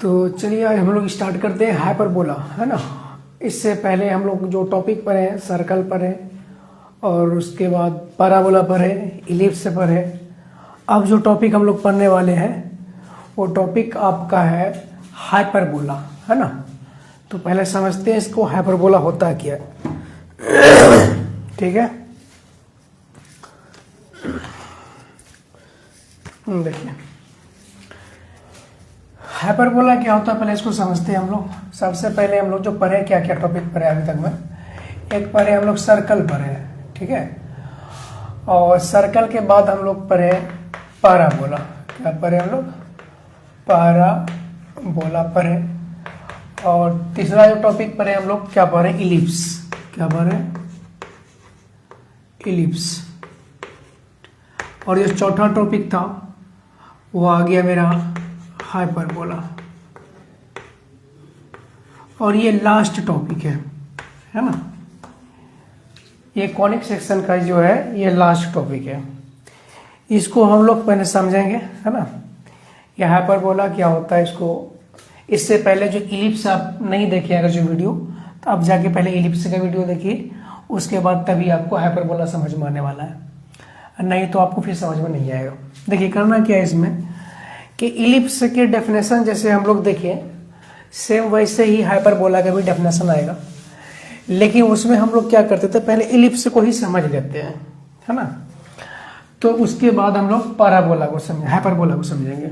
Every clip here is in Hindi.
तो चलिए आज हम लोग स्टार्ट करते हैं हाइपरबोला, है ना। इससे पहले हम लोग जो टॉपिक पर है सर्कल पर है और उसके बाद पैराबोला पर है, इलिप्स पर है। अब जो टॉपिक हम लोग पढ़ने वाले हैं वो टॉपिक आपका है हाइपरबोला, है ना। तो पहले समझते हैं इसको हाइपरबोला होता क्या है। ठीक है, देखिए हाइपरबोला क्या होता है पहले इसको समझते हैं हम लोग। सबसे पहले हम लोग जो पढ़े क्या क्या टॉपिक पढ़े अभी तक में, एक पढ़े हम लोग सर्कल पढ़े, ठीक है। और सर्कल के बाद हम लोग पढ़े पैराबोला। क्या पढ़े हम लोग? पैराबोला पढ़े। और तीसरा जो टॉपिक पढ़े हम लोग क्या पढ़े? इलिप्स। क्या पढ़े? इलिप्स। और ये चौथा टॉपिक था वो आ गया मेरा हाइपरबोला। और ये लास्ट टॉपिक है ना। ये कॉनिक सेक्शन का जो है ये लास्ट टॉपिक है। इसको हम लोग पहले समझेंगे, है ना। ये हाइपरबोला क्या होता है इसको, इससे पहले जो इलिप्स आप नहीं देखे अगर जो वीडियो, तो आप जाके पहले इलिप्स का वीडियो देखिए, उसके बाद तभी आपको हाइपरबोला समझ में आने वाला है, नहीं तो आपको फिर समझ में नहीं आएगा। देखिए करना क्या है इसमें कि इलिप्स के डेफिनेशन जैसे हम लोग देखें सेम वैसे ही हाइपरबोला का भी डेफिनेशन आएगा, लेकिन उसमें हम लोग क्या करते थे पहले इलिप्स को ही समझ लेते हैं, है ना। तो उसके बाद हम लोग पैराबोला को हाइपरबोला को समझेंगे।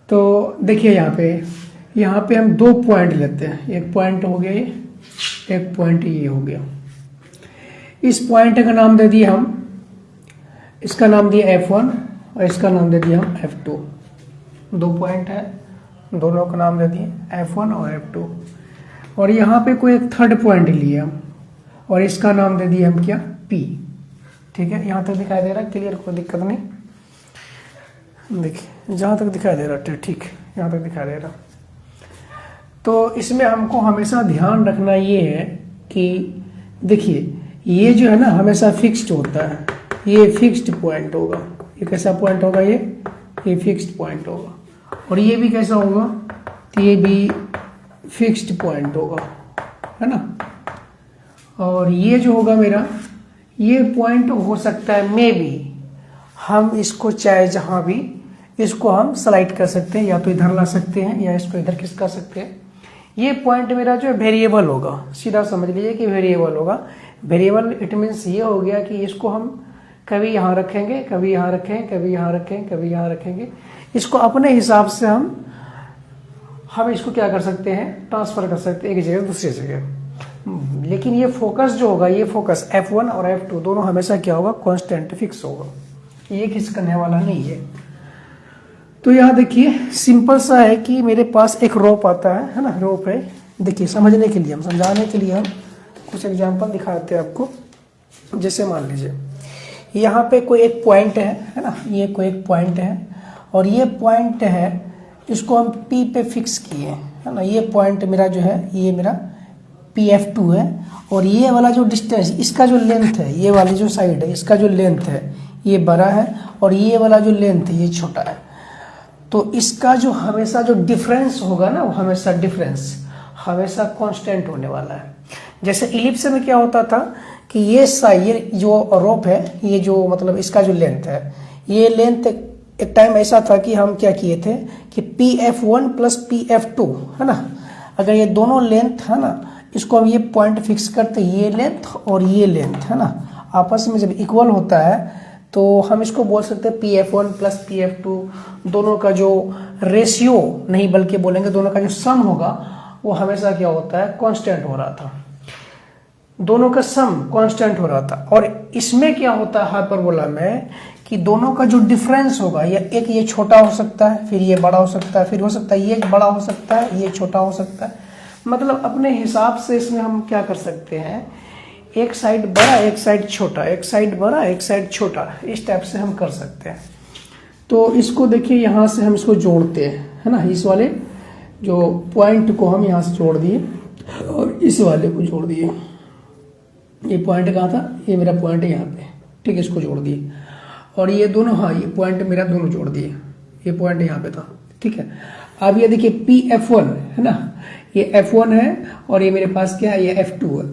तो देखिए यहाँ पे हम दो पॉइंट लेते हैं, एक पॉइंट हो गया ये, एक पॉइंट ये हो गया। इस पॉइंट का नाम दे दिए हम, इसका नाम दिया F1 और इसका नाम दे दिया हम F2। दो पॉइंट है, दोनों का नाम दे दिए F1 और F2। और यहाँ पे कोई एक थर्ड पॉइंट लिए हम और इसका नाम दे दिए हम क्या? P। ठीक है, यहाँ तक दिखाई दे रहा है क्लियर? कोई दिक्कत नहीं। देखिए जहाँ तक दिखाई दे रहा है ठीक, यहाँ तक दिखाई दे रहा। तो इसमें हमको हमेशा ध्यान रखना ये है कि देखिए ये जो है ना हमेशा फिक्स्ड होता है, ये फिक्स्ड पॉइंट होगा। ये कैसा पॉइंट होगा? ये फिक्स्ड पॉइंट होगा। और ये भी कैसा होगा? तो ये भी फिक्स्ड पॉइंट होगा, है ना। और ये जो होगा मेरा, ये पॉइंट हो सकता है मे बी हम इसको चाहे जहां भी इसको हम स्लाइड कर सकते हैं, या तो इधर ला सकते हैं या इसको इधर खिसका सकते हैं। ये पॉइंट मेरा जो है वेरिएबल होगा, सीधा समझ लीजिए कि वेरिएबल होगा। वेरिएबल इट मीन्स ये हो गया कि इसको हम कभी यहाँ रखेंगे, कभी यहाँ रखेंगे, कभी यहाँ रखेंगे, कभी यहाँ रखेंगे। इसको अपने हिसाब से हम इसको क्या कर सकते हैं? ट्रांसफर कर सकते हैं एक जगह दूसरी जगह। लेकिन ये फोकस जो होगा, ये फोकस F1 और F2 दोनों हमेशा क्या होगा? कांस्टेंट फिक्स होगा, ये खिसकने वाला नहीं है। तो यहाँ देखिए सिंपल सा है कि मेरे पास एक रोप आता है ना, रोप है। देखिए समझने के लिए, हम समझाने के लिए हम कुछ एग्जांपल दिखाते हैं आपको। जैसे मान लीजिए यहाँ पे कोई एक पॉइंट है ना, ये कोई एक पॉइंट है और ये पॉइंट है, इसको हम P पे फिक्स किए, है ना। ये पॉइंट मेरा जो है ये मेरा PF2 है। और ये वाला जो डिस्टेंस, इसका जो लेंथ है, ये वाली जो साइड है इसका जो लेंथ है ये बड़ा है और ये वाला जो लेंथ है ये छोटा है। तो इसका जो हमेशा जो डिफरेंस होगा ना, वो हमेशा डिफरेंस हमेशा कांस्टेंट होने वाला है। जैसे इलिप्स में क्या होता था कि ये जो रोप है, ये जो मतलब इसका जो लेंथ है, ये लेंथ एक टाइम ऐसा था कि हम क्या किए थे कि PF1 प्लस PF2, है ना। अगर ये दोनों लेंथ है ना, इसको हम ये पॉइंट फिक्स करते, ये लेंथ और ये लेंथ, है ना, आपस में जब इक्वल होता है तो हम इसको बोल सकते हैं PF1 प्लस PF2। दोनों का जो रेशियो नहीं बल्कि बोलेंगे दोनों का जो सम होगा वो हमेशा क्या होता है? कांस्टेंट हो रहा था। दोनों का सम कांस्टेंट हो रहा था। और इसमें क्या होता है हाइपरबोला में कि दोनों का जो डिफरेंस होगा, या एक ये छोटा हो सकता है, फिर ये बड़ा हो सकता है, फिर हो सकता है ये बड़ा हो सकता है, ये छोटा हो सकता है। मतलब अपने हिसाब से इसमें हम क्या कर सकते हैं, एक साइड बड़ा एक साइड छोटा, एक साइड बड़ा एक साइड छोटा, इस टाइप से हम कर सकते हैं। तो इसको देखिए यहाँ से हम इसको जोड़ते हैं, है ना। इस वाले जो पॉइंट को हम यहाँ से जोड़ दिए और इस वाले को जोड़ दिए। ये पॉइंट कहाँ था? ये मेरा पॉइंट है यहाँ पे, ठीक है, इसको जोड़ दिए। और ये दोनों, हाँ ये पॉइंट मेरा दोनों जोड़ दिए, ये पॉइंट यहाँ पे था, ठीक है। अब ये देखिए PF1 है ना, ये F1 है और ये मेरे पास क्या है, ये F2 है।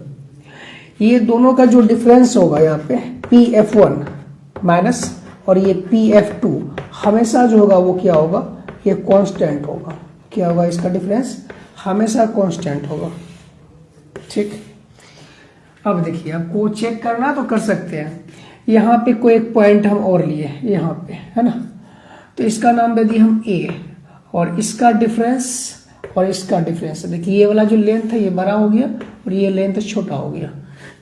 ये दोनों का जो डिफरेंस होगा यहाँ पे PF1 माइनस और ये PF2 हमेशा जो होगा वो क्या होगा, ये कांस्टेंट होगा। क्या होगा, इसका डिफरेंस हमेशा कांस्टेंट होगा। ठीक, अब देखिए आपको चेक करना तो कर सकते हैं। यहाँ पे कोई एक पॉइंट हम और लिए यहाँ पे है ना, तो इसका नाम दे दिए हम A और इसका डिफरेंस और इसका डिफरेंस। देखिए ये वाला जो लेंथ है ये बड़ा हो गया और ये लेंथ छोटा हो गया,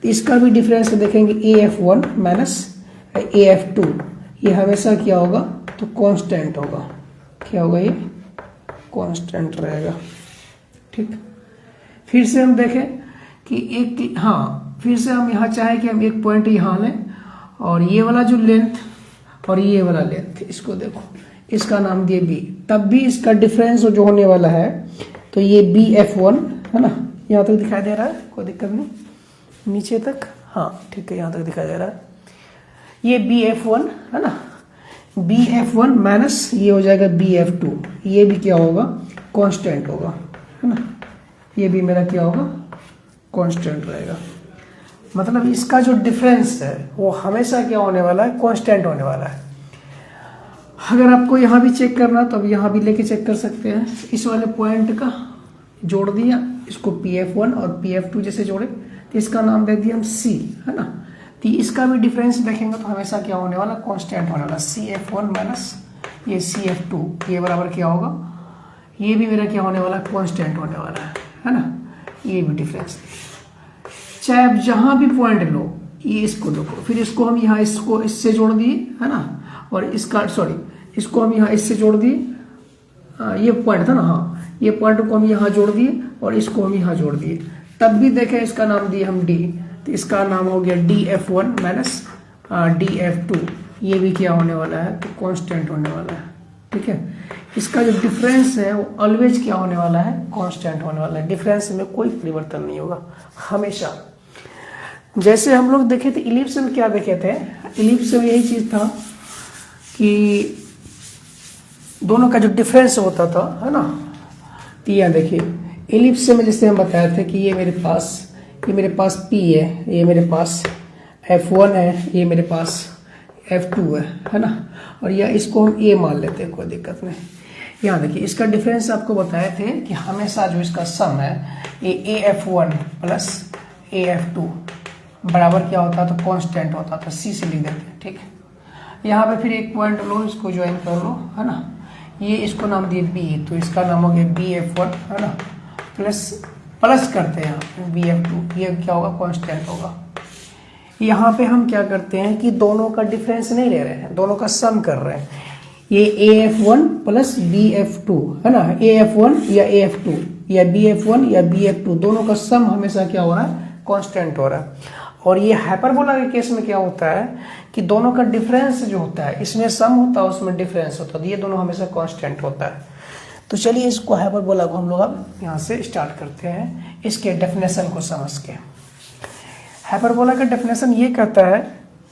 तो इसका भी डिफरेंस देखेंगे AF1 माइनस AF2, ये हमेशा क्या होगा, तो कांस्टेंट होगा। क्या होगा, ये कांस्टेंट रहेगा। ठीक, फिर से हम देखें कि एक, हाँ फिर से हम यहाँ चाहे कि हम एक पॉइंट यहाँ लें और ये वाला जो लेंथ और ये वाला लेंथ, इसको देखो, इसका नाम दिए B, तब भी इसका डिफरेंस जो होने वाला है तो ये BF1 है ना, यहाँ तक दिखाई दे रहा है, कोई दिक्कत नहीं, नीचे तक, हाँ ठीक है, यहाँ तक दिखाई दे रहा है। ये BF1 है ना, BF1 माइनस ये हो जाएगा BF2, ये भी क्या होगा, कांस्टेंट होगा है ना, ये भी मेरा क्या होगा, कांस्टेंट रहेगा। मतलब इसका जो डिफरेंस है वो हमेशा क्या होने वाला है, कांस्टेंट होने वाला है। अगर आपको यहाँ भी चेक करना तो अब यहाँ भी लेके चेक कर सकते हैं। इस वाले पॉइंट का जोड़ दिया, इसको PF1 और PF2 जैसे जोड़े तो इसका नाम दे दिया हम C है ना, तो इसका भी डिफरेंस देखेंगे तो हमेशा क्या होने वाला, कांस्टेंट होने वाला। CF1 माइनस ये CF2, ये बराबर क्या होगा, ये भी मेरा क्या होने वाला, कांस्टेंट होने वाला है ना, ये भी डिफरेंस। चाहे आप जहां भी पॉइंट लो, ये इसको देखो, फिर इसको हम यहाँ इसको इससे जोड़ दिए है ना, और इसका सॉरी इसको हम यहाँ इससे जोड़ दिए, ये पॉइंट था ना, हाँ ये पॉइंट को हम यहाँ जोड़ दिए और इसको हम यहाँ जोड़ दिए, तब भी देखें इसका नाम दिए हम D, तो इसका नाम हो गया DF1 माइनस DF2, ये भी क्या होने वाला है, तो कांस्टेंट होने वाला है। ठीक है, इसका जो डिफरेंस है वो ऑलवेज क्या होने वाला है, कांस्टेंट होने वाला है। डिफरेंस में कोई परिवर्तन नहीं होगा हमेशा। जैसे हम लोग देखे थे इलिप्स में, क्या देखे थे, इलिप्स में यही चीज था कि दोनों का जो डिफरेंस होता था है ना, तो यहाँ देखिए इलिप्स में जैसे हम बताए थे कि ये मेरे पास P है, ये मेरे पास F1 है, ये मेरे पास F2 है ना, और या इसको हम A मान लेते हैं, कोई दिक्कत नहीं। यहाँ देखिए इसका डिफरेंस आपको बताए थे कि हमेशा जो इसका सम है ये AF1 प्लस AF2 बराबर क्या होता है, तो कांस्टेंट होता था, C से लिख देते हैं। ठीक है, यहाँ पे फिर एक पॉइंट लो, इसको ज्वाइन कर लो है ना, ये इसको नाम दिए B, तो इसका नाम हो गया BF1 है ना, प्लस करते हैं यहाँ BF2, ये क्या होगा, कांस्टेंट होगा। यहाँ पे हम क्या करते हैं कि दोनों का डिफरेंस नहीं ले रहे हैं, दोनों का सम कर रहे हैं। ये AF1 प्लस BF2 है ना, AF1 या AF2 या BF1 या BF2 दोनों का सम हमेशा क्या हो रहा है, कांस्टेंट हो रहा है। और ये हाइपरबोला के केस में क्या होता है कि दोनों का डिफरेंस जो होता है, इसमें सम होता है उसमें डिफरेंस होता है, तो ये दोनों हमेशा कांस्टेंट होता है। तो चलिए इसको हाइपरबोला को हम लोग अब यहाँ से स्टार्ट करते हैं, इसके डेफिनेशन को समझ के। हाइपरबोला का डेफिनेशन ये कहता है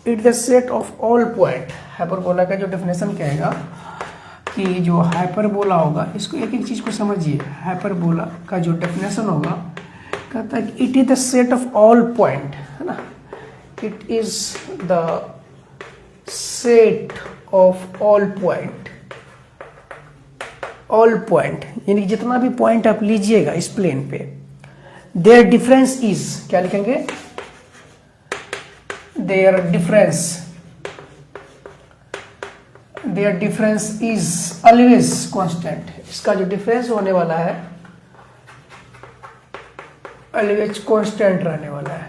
it the set of all point. Hyperbola का जो डेफिनेशन कहेगा कि जो हाइपरबोला होगा, इसको एक एक चीज को समझिए। हाइपरबोला का जो डेफिनेशन होगा कहता है कि it is the set of all point है ना, it is the set of all point. All point यानी जितना भी पॉइंट आप लीजिएगा इस प्लेन पे, देयर डिफरेंस इज, क्या लिखेंगे, their difference is always constant। इसका जो डिफरेंस होने वाला है always constant रहने वाला है।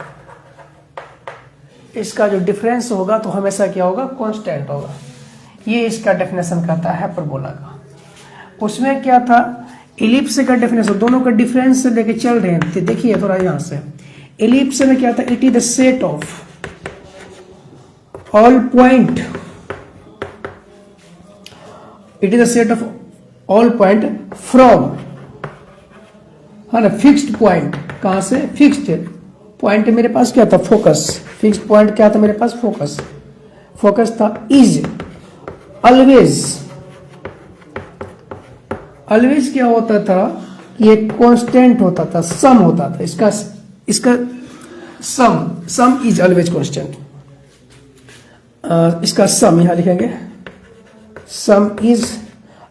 इसका जो डिफरेंस होगा तो हमेशा क्या होगा, कांस्टेंट होगा। ये इसका डेफिनेशन कहता है हाइपरबोला का। उसमें क्या था, इलिप्स का डेफिनेशन, दोनों का डिफरेंस से लेके चल रहे हैं। देखिए थोड़ा यहां से, इलिप्स में क्या था, it is the set of all point, it is a set of all point from है ना, फिक्स्ड पॉइंट। कहां से, फिक्स्ड पॉइंट मेरे पास क्या था, फोकस। फिक्स्ड पॉइंट क्या था मेरे पास, फोकस। फोकस था इज ऑलवेज क्या होता था, ये कांस्टेंट होता था, सम होता था, इसका सम इज ऑलवेज कांस्टेंट। इसका सम यहां लिखेंगे, सम इज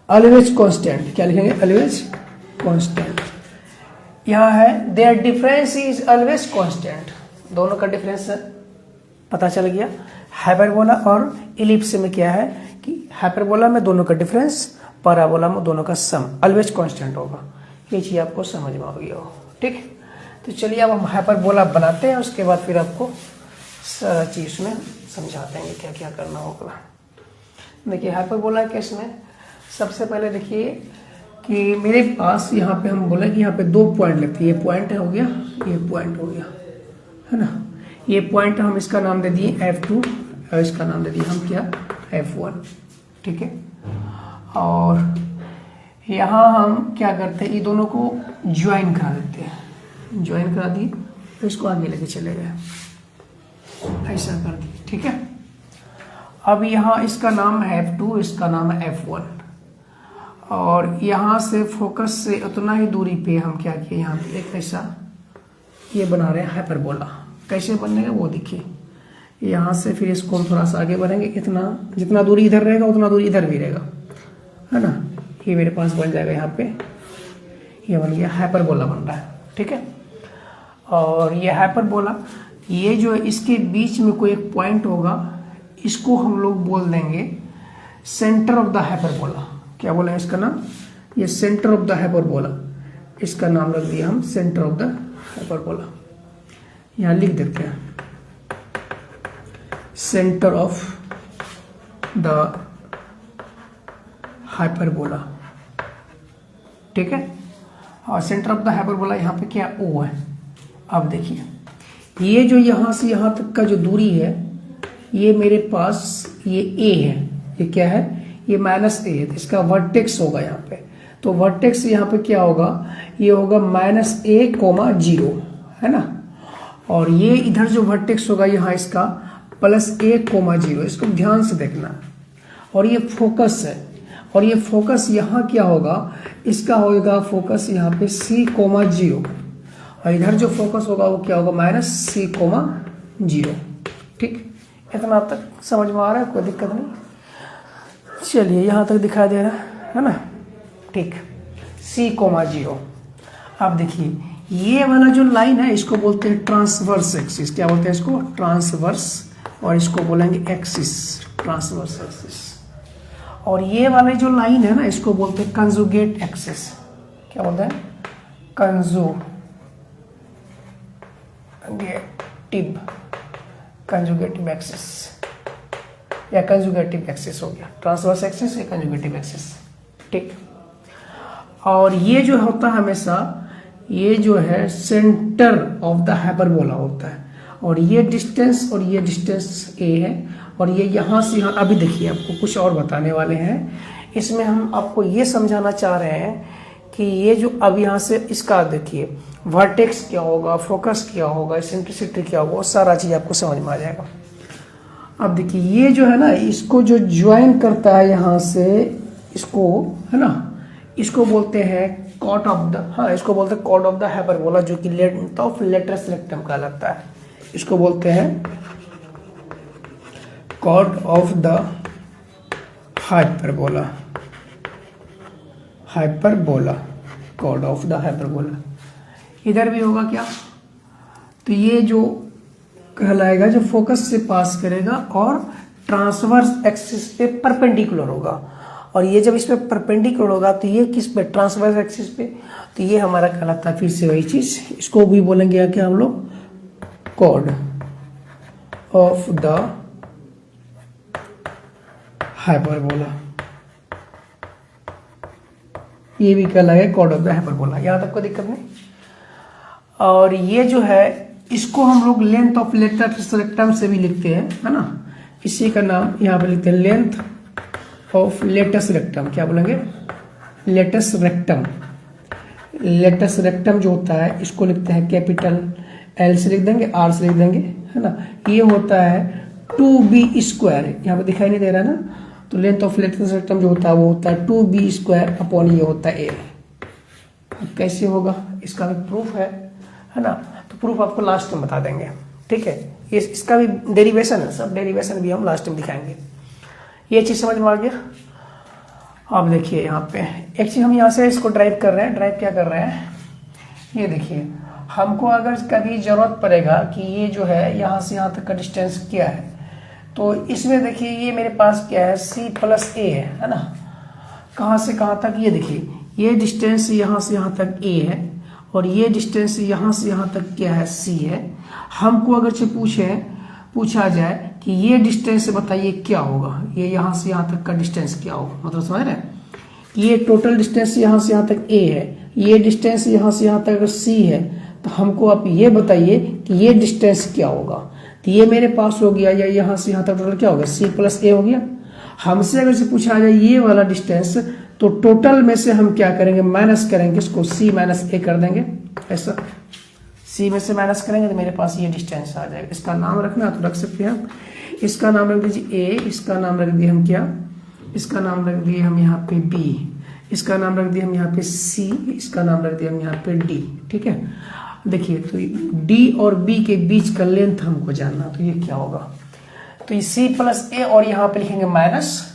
ऑलवेज कांस्टेंट। क्या लिखेंगे? Always constant. यहां है there difference is always constant, दोनों का डिफरेंस पता चल गया। हाइपरबोला और इलिप्स में क्या है कि हाइपरबोला में दोनों का डिफरेंस, पैराबोला में दोनों का सम ऑलवेज कांस्टेंट होगा। ये चीज आपको समझ में आ गई हो, ठीक। तो चलिए अब हम हाइपरबोला बनाते हैं, उसके बाद फिर आपको सारा चीज में समझाते हैं क्या क्या करना होगा। देखिए हाइपरबोला केस में सबसे पहले देखिए कि मेरे पास यहाँ पे हम बोले कि यहाँ पे 2 पॉइंट लेते हैं, ये पॉइंट हो गया, ये पॉइंट हो गया, है ना। ये पॉइंट हम इसका नाम दे दिए F2 और इसका नाम दे दिए हम क्या, F1, ठीक है। और यहाँ हम क्या करते हैं, ये दोनों को ज्वाइन करा देते हैं, ज्वाइन करा दिए तो इसको आगे लेके चले गए, ऐसा कर दिए, ठीक है। अब यहाँ इसका नाम है F2, इसका नाम है F1, और यहाँ से फोकस से उतना ही दूरी पे हम क्या किए, यहाँ पे एक ऐसा ये बना रहे हैं हाइपरबोला। कैसे बनेगा वो देखिए, यहाँ से फिर इसको हम थोड़ा सा आगे बढ़ेंगे, इतना जितना दूरी इधर रहेगा उतना दूरी इधर भी रहेगा, है ना। ये मेरे पास बन जाएगा, यहाँ पे ये बन गया हाइपरबोला बन रहा है, ठीक है। और ये हाइपरबोला, ये जो है इसके बीच में कोई एक पॉइंट होगा, इसको हम लोग बोल देंगे सेंटर ऑफ द हाइपरबोला। क्या बोले इसका नाम, ये सेंटर ऑफ द हाइपरबोला, इसका नाम रख दिया हम सेंटर ऑफ द हाइपरबोला। यहां लिख देते हैं सेंटर ऑफ द हाइपरबोला, ठीक है। और सेंटर ऑफ द हाइपरबोला यहाँ पे क्या O है। अब देखिए ये जो यहां से यहां तक का जो दूरी है, ये मेरे पास ये A है, ये क्या है, ये -A है, तो इसका वर्टेक्स होगा यहाँ पे। तो वर्टेक्स यहाँ पे क्या होगा, ये होगा -A,0, है ना। और ये इधर जो वर्टेक्स होगा यहाँ इसका +A,0, इसको ध्यान से देखना। और ये फोकस है, और ये फोकस यहाँ क्या होगा, इसका होगा फोकस यहाँ पे C,0, और इधर जो फोकस होगा वो क्या होगा -C,0, ठीक। इतना तक समझ में आ रहा है, कोई दिक्कत नहीं। चलिए यहाँ तक दिखाई दे रहा है ना, ठीक। C,0। अब देखिए ये वाला जो लाइन है इसको बोलते हैं ट्रांसवर्स एक्सिस। क्या बोलते हैं इसको, ट्रांसवर्स, और इसको बोलेंगे एक्सिस, ट्रांसवर्स एक्सिस। और ये वाले जो लाइन है ना इसको बोलते हैं कंजुगेट एक्सिस। क्या बोलते हैं, कंजुगेटिव एक्सिस, या कंजुगेटिव एक्सिस हो गया, ट्रांसवर्स एक्सिस या कंजुगेटिव एक्सिस, ठीक। और ये जो होता है हमेशा, ये जो है सेंटर ऑफ द हाइपरबोला होता है, और ये डिस्टेंस और ये डिस्टेंस A है, और ये यहाँ से यहाँ। अभी देखिए आपको कुछ और बताने वाले हैं, इसमें हम आपको ये समझाना चाह रहे हैं कि ये जो अब यहाँ से इसका देखिए वर्टेक्स क्या होगा, फोकस क्या होगा, एसेंट्रिसिटी क्या होगा, वो सारा चीज आपको समझ में आ जाएगा। अब देखिए ये जो है ना, इसको जो ज्वाइन करता है यहाँ से, इसको है ना, इसको बोलते हैं कॉर्ड ऑफ द, हाँ इसको बोलते हैं कॉर्ड ऑफ द हाइपरबोला, जो कि लेंथ ऑफ लेटरस रेक्टम कहलाता है। इसको बोलते हैं chord of the hyperbola, chord of the hyperbola. इधर भी होगा क्या, तो ये जो कहलाएगा जो फोकस से पास करेगा और ट्रांसवर्स एक्सिस पे परपेंडिकुलर होगा। और ये जब इस पे परपेंडिकुलर होगा तो ये किस पे, ट्रांसवर्स एक्सिस पे, तो ये हमारा कहलाता है फिर से वही चीज। इसको भी बोलेंगे क्या हम लोग, कॉर्ड ऑफ द हाइपरबोला, ये भी कहलाएगा कॉर्ड ऑफ द हाइपरबोला। यहां तक कोई दिक्कत नहीं। और ये जो है इसको हम लोग लेंथ ऑफ लेटरस रेक्टम से भी लिखते हैं, है ना। इसी का नाम यहाँ पे लिखते हैं लेंथ ऑफ लेटस रेक्टम। क्या बोलेंगे, लेटस रेक्टम। लेटस रेक्टम जो होता है इसको लिखते हैं कैपिटल L से लिख देंगे, R से लिख देंगे, है ना। ये होता है 2b², यहाँ पे दिखाई नहीं दे रहा ना, तो लेंथ ऑफ इलेक्ट्रिक रेक्टम जो होता है वो होता है 2b² अपॉन ये होता है a। अब कैसे होगा इसका भी प्रूफ है ना, तो प्रूफ आपको लास्ट में बता देंगे, ठीक है। ये इसका भी डेरिवेशन है, सब डेरिवेशन भी हम लास्ट में दिखाएंगे। ये चीज़ समझ में आ गया। अब देखिए यहाँ पे एक चीज़ हम यहाँ से इसको ड्राइव कर रहे हैं। ड्राइव क्या कर रहे हैं, ये देखिए, हमको अगर कभी ज़रूरत पड़ेगा कि ये जो है यहाँ से यहाँ तक का डिस्टेंस क्या है, तो इसमें देखिए ये मेरे पास क्या है c+a है ना, कहाँ से कहाँ तक, ये देखिए ये डिस्टेंस यहाँ से यहाँ तक a है और ये डिस्टेंस यहाँ से यहाँ तक क्या है c है। हमको अगर से पूछा जाए कि ये डिस्टेंस बताइए क्या होगा, ये यहाँ से यहाँ तक का डिस्टेंस क्या होगा, मतलब समझ रहे हैं, ये टोटल डिस्टेंस यहाँ से यहाँ तक a है, ये डिस्टेंस यहाँ से यहाँ तक अगर c है, तो हमको आप ये बताइए कि ये डिस्टेंस क्या होगा। तो ये मेरे पास हो गया, या यहाँ से यहाँ तक टोटल क्या होगा c+a हो गया। हमसे अगर से पूछा जाए ये वाला डिस्टेंस, तो टोटल में से हम क्या करेंगे, माइनस करेंगे, इसको c-a कर देंगे, ऐसा c में से माइनस करेंगे तो मेरे पास ये डिस्टेंस आ जाएगा। इसका नाम रखना तो रख सकते हैं आप, इसका नाम रख दीजिए a, इसका नाम रख दिए हम क्या, इसका नाम रख दिए हम यहाँ पे b, इसका नाम रख दिया हम यहाँ पे c, इसका नाम रख दिया हम यहाँ पे d, ठीक है। देखिए तो d और b के बीच का लेंथ हमको जानना, तो ये क्या होगा, तो ये c+a और यहाँ पे लिखेंगे माइनस,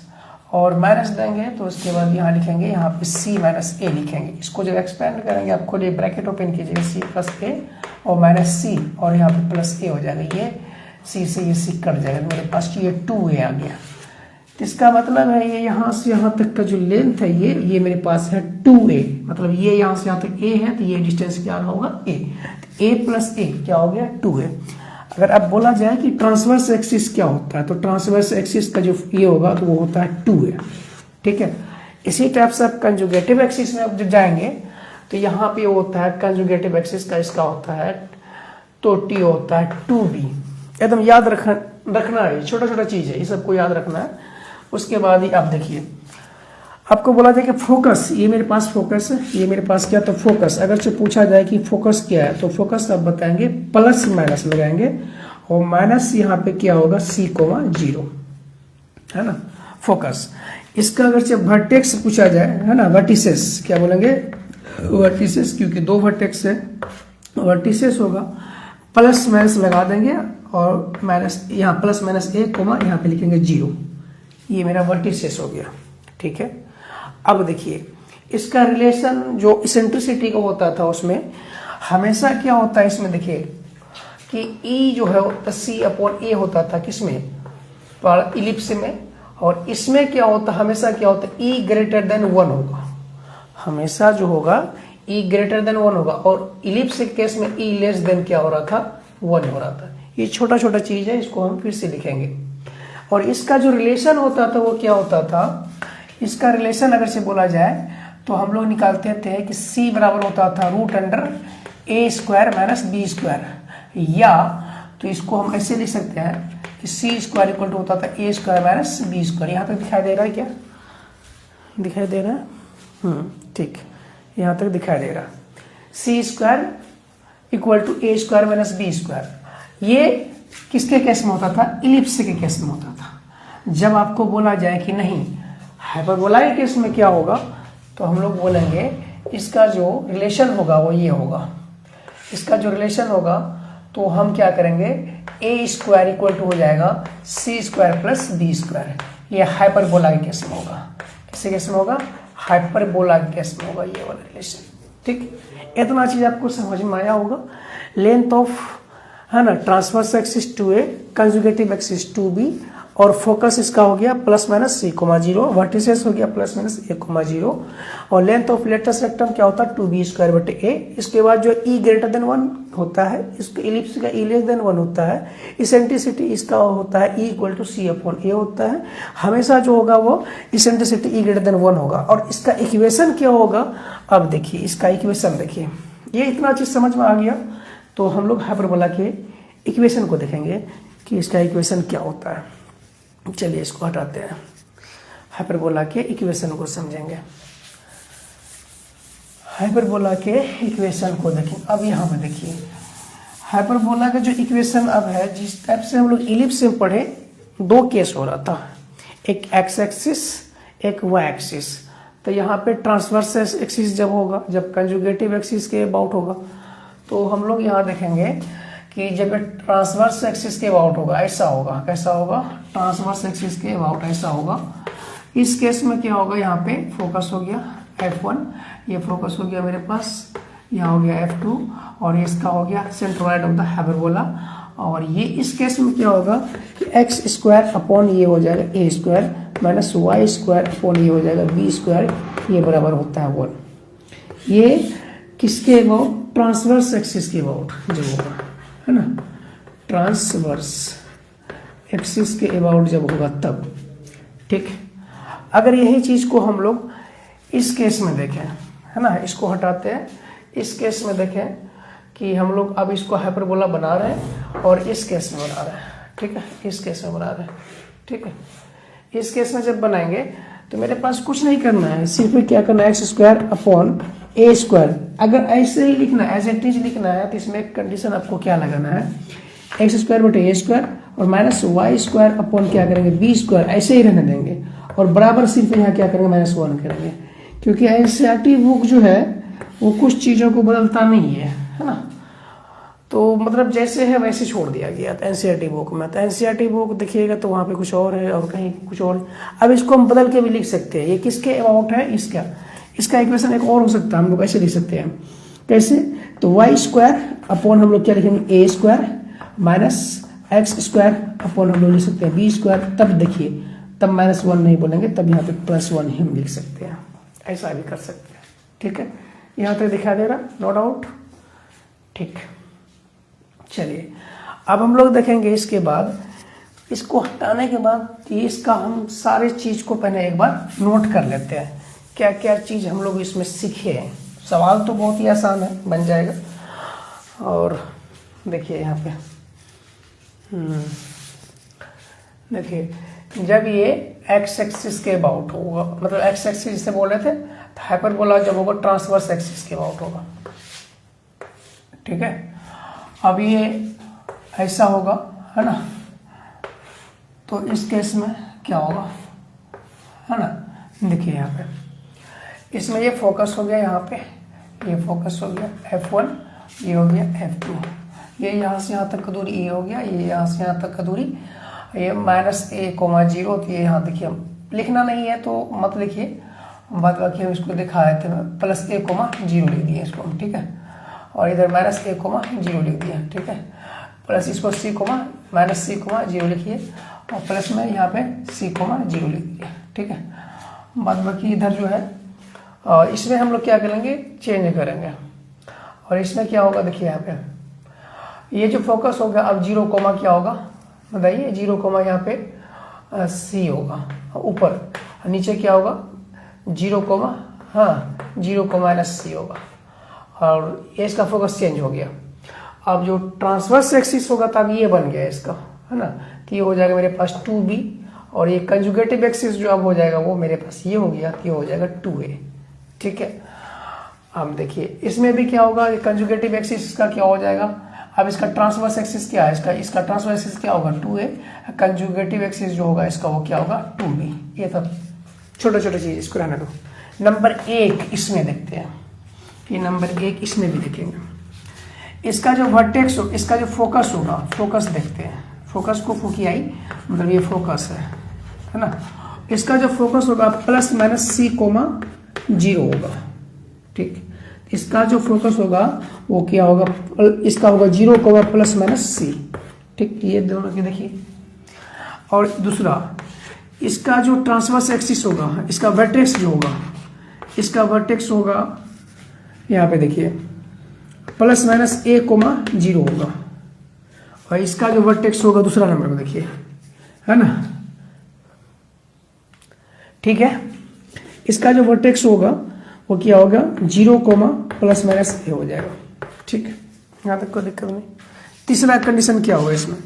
और माइनस देंगे तो उसके बाद यहाँ लिखेंगे, यहाँ पे c-a लिखेंगे। इसको जब एक्सपेंड करेंगे आप खुद ये ब्रैकेट ओपन कीजिएगा, c+a और -c और यहाँ पे +a हो जाएगा, ये c से ये c कट जाएगा, मेरे पास ये 2a आ गया। तो इसका मतलब है ये यहाँ से यहाँ तक का जो लेंथ है ये मेरे पास है 2a, मतलब ये यहाँ से यहाँ तक a है, तो ये डिस्टेंस क्या होगा a, तो a+a क्या हो गया 2a। अगर अब बोला जाए कि ट्रांसवर्स एक्सिस क्या होता है, तो ट्रांसवर्स एक्सिस का जो ये होगा तो वो होता है 2a, ठीक है। इसी टाइप से आप कंजुगेटिव एक्सिस में अब जब जाएंगे तो यहाँ पे होता है कंजुगेटिव एक्सिस का, इसका होता है तो t होता है 2b। एकदम याद रखना है, छोटा छोटा चीज है, ये सबको याद रखना है। उसके बाद ही आप देखिए, आपको बोला जाए कि फोकस, ये मेरे पास फोकस है, ये मेरे पास क्या, तो फोकस अगर से पूछा जाए कि फोकस क्या है, तो फोकस आप बताएंगे प्लस माइनस लगाएंगे, और माइनस यहाँ पे क्या होगा c,0 है ना, फोकस। इसका अगर से वर्टेक्स पूछा जाए, है ना, वर्टिसेस क्या बोलेंगे, वर्टिसेस, क्योंकि दो वर्टेक्स है, वर्टिसेस होगा, प्लस माइनस लगा देंगे और माइनस यहाँ प्लस माइनस a, यहाँ पे लिखेंगे 0, ये मेरा वर्टिसेस हो गया, ठीक है। अब देखिए इसका रिलेशन जो इसेंट्रिसिटी का होता था उसमें हमेशा क्या होता है, इसमें देखिए कि E जो है c/a होता था, किसमें, इलिप्स में, और इसमें क्या होता, हमेशा क्या होता है E > 1 होगा, हमेशा जो होगा E > 1 होगा, और इलिप्स के केस में E < क्या हो रहा था, 1 हो रहा था। ये छोटा छोटा चीज है, इसको हम फिर से लिखेंगे। और इसका जो रिलेशन होता था वो क्या होता था, इसका रिलेशन अगर से बोला जाए तो हम लोग निकालते थे कि c बराबर होता था √a² - b², या तो इसको हम ऐसे लिख सकते हैं कि c² इक्वल टू होता था a² - b²। यहाँ तक दिखाई दे रहा है क्या, दिखाई दे रहा है, ठीक, यहाँ तक दिखाई दे रहा। c² equal to a² - b², ये किसके केस में होता था, इलिप्स के केस में होता था। जब आपको बोला जाए कि नहीं हाइपरबोला के केस में क्या होगा, तो हम लोग बोलेंगे इसका जो रिलेशन होगा वो ये होगा, इसका जो रिलेशन होगा तो हम क्या करेंगे, a² इक्वल टू हो जाएगा c² + b²। ये हाइपरबोला के केस में होगा, किसके केस में होगा, हाइपरबोला के केस में होगा ये वाला रिलेशन, ठीक। इतना चीज आपको समझ में आया होगा। लेंथ ऑफ, है ना, transverse axis 2a, conjugative axis 2b, और फोकस इसका हो गया +-c,0, वर्टिसेस हो गया +-a,0, और लेंथ ऑफ इलेक्ट्रस रेक्टम क्या होता है 2b²/a। इसके बाद जो E > 1 होता है, इसके इलिप्स का E < 1 होता है, इसेंट्रिसिटी इसका होता है E = c/a होता है, हमेशा जो होगा वो इसेंट्रिसिटी E > 1 होगा। और इसका इक्वेशन क्या होगा, अब देखिए इसका इक्वेशन देखिए, ये इतना चीज समझ में आ गया तो हम लोग हाइपरबोला के इक्वेशन को देखेंगे कि इसका इक्वेशन क्या होता है। चलिए इसको हटाते हैं, हाइपरबोला के इक्वेशन को समझेंगे। हाइपरबोला के इक्वेशन को देखें। अब यहाँ पे देखिए हाइपरबोला का जो इक्वेशन अब है, जिस टाइप से हम लोग इलिप्स में पढ़े, दो केस हो रहा था। एक एक्स एक्सिस एक वाई एक्सिस। तो यहाँ पे ट्रांसवर्स एक्सिस जब होगा, जब कंजुगेटिव एक्सिस के अबाउट होगा, तो हम लोग यहाँ देखेंगे कि जब ट्रांसवर्स एक्सिस के अबाउट होगा ऐसा होगा, कैसा होगा, ट्रांसवर्स एक्सिस के अबाउट ऐसा होगा। इस केस में क्या होगा, यहाँ पे फोकस हो गया F1, ये फोकस हो गया मेरे पास, यहाँ हो गया F2 और इसका हो गया सेंट्रोइड ऑफ द हाइपरबोला। और ये इस केस में क्या होगा कि एक्स स्क्वायर अपॉन ये हो जाएगा a square minus Y square upon ये हो जाएगा बी स्क्वायर, ये बराबर होता है 1। ये किसके अबाउट, ट्रांसवर्स एक्सिस के अबाउट जब होगा, है ना, ट्रांसवर्स एक्सिस के अबाउट जब होगा तब, ठीक। अगर यही चीज को हम लोग इस केस में देखें, है ना, इसको हटाते हैं, इस केस में देखें कि हम लोग अब इसको हाइपरबोला बना रहे हैं और इस केस में बना रहे हैं, ठीक है, इस केस में बना रहे हैं, ठीक है। इस केस में जब बनाएंगे तो मेरे पास कुछ नहीं करना है, सिर्फ क्या करना है, एक्स स्क्वायर अपॉन ए स्क्वायर। अगर ऐसे ही लिखना है, एज इट इज लिखना है, तो इसमें एक कंडीशन आपको क्या लगाना है, एक्स स्क्वायर बटे ए स्क्वायर और माइनस वाई स्क्वायर अपॉन क्या करेंगे बी स्क्वायर, ऐसे ही रहने देंगे और बराबर सिर्फ यहाँ क्या करेंगे -1 करेंगे, क्योंकि एनसीईआरटी बुक जो है वो कुछ चीज़ों को बदलता नहीं है ना। तो मतलब जैसे है वैसे छोड़ दिया गया था एनसीईआरटी बुक में। तो एनसीईआरटी बुक देखिएगा तो वहाँ पे कुछ और है और कहीं कुछ और। अब इसको हम बदल के भी लिख सकते हैं, ये किसके अबाउट है, इसका इक्वेशन एक और हो सकता है, हम लोग ऐसे लिख सकते हैं, कैसे, तो वाई स्क्वायर अपॉन हम लोग क्या लिखेंगे a square minus x square upon हम लोग लिख सकते हैं बी स्क्वायर। तब देखिए, तब -1 नहीं बोलेंगे, तब यहाँ पे +1 ही हम लिख सकते हैं, ऐसा भी कर सकते हैं, ठीक है। यहाँ तक दिखा दे रहा, नो डाउट, ठीक। चलिए अब हम लोग देखेंगे इसके बाद, इसको हटाने के बाद कि इसका हम सारे चीज को पहले एक बार नोट कर लेते हैं, क्या क्या चीज हम लोग इसमें सीखे हैं। सवाल तो बहुत ही आसान है, बन जाएगा। और देखिए यहाँ पे देखिए, जब ये एक्स एक्सिस के अबाउट होगा, मतलब एक्स एक्सिस जिसे बोल रहे थे, हाइपरबोला जब होगा ट्रांसवर्स एक्सिस के अबाउट होगा, ठीक है। अब ये ऐसा होगा, है ना, तो इस केस में क्या होगा, है ना, देखिए यहाँ पे इसमें ये फोकस हो गया, यहाँ पे ये फोकस हो गया F1, ये हो गया F2, ये यहाँ से यहाँ तक का दूरी ये हो गया, ये यहाँ से यहाँ तक का दूरी, ये -a,0, तो ये यहाँ देखिए, लिखना नहीं है तो मत लिखिए, बाद बाकी हम इसको दिखाए थे, +a,0 लिख दिए इसको, ठीक है। और इधर -a,0 लिख दिया, ठीक है। प्लस इसको -c,0 लिखिए और प्लस में यहाँ पे c,0 लिख दिए, ठीक है। बाद बाकी इधर जो है इसमें हम लोग क्या करेंगे, चेंज करेंगे। और इसमें क्या होगा, देखिए यहाँ पे ये जो फोकस होगा, अब 0, क्या होगा बताइए, 0, यहाँ पे c होगा ऊपर, नीचे क्या होगा 0, हाँ 0, -c होगा। और ये इसका फोकस चेंज हो गया। अब जो ट्रांसवर्स एक्सिस होगा तब ये बन गया इसका, है ना, तो ये हो जाएगा मेरे पास 2b, और ये कंजुगेटिव एक्सिस जो अब हो जाएगा वो मेरे पास ये हो गया, तो ये हो जाएगा 2a, ठीक है। अब देखिए इसमें भी क्या होगा, कंजुगेटिव एक्सिस का क्या हो जाएगा, अब इसका ट्रांसवर्स एक्सिस क्या है, इसका ट्रांसवर्स एक्सिस क्या होगा 2a, कंजुगेटिव एक्सिस जो होगा इसका वो क्या होगा 2b। ये सब छोटे छोटे चीज, इसको रहने दो। नंबर 1 इसमें देखते हैं, ये नंबर 1 इसमें भी देखेंगे। इसका जो वर्टेक्स हो, इसका जो फोकस होगा, फोकस देखते हैं, फोकस को फोकियाई मतलब ये फोकस है ना। इसका जो फोकस होगा +-c,0 होगा, ठीक। इसका जो फोकस होगा वो क्या होगा, इसका होगा 0, +-c, ठीक। ये दोनों के देखिए। और दूसरा इसका जो ट्रांसवर्स एक्सिस होगा, इसका वर्टेक्स जो होगा, इसका वर्टेक्स होगा यहाँ पे देखिए +-a,0 होगा। और इसका जो वर्टेक्स होगा दूसरा नंबर को देखिए, है ना, ठीक है। इसका जो वर्टेक्स होगा वो क्या होगा 0, +-a हो जाएगा, ठीक। यहाँ तक कोई दिक्कत नहीं। तीसरा कंडीशन क्या होगा इसमें,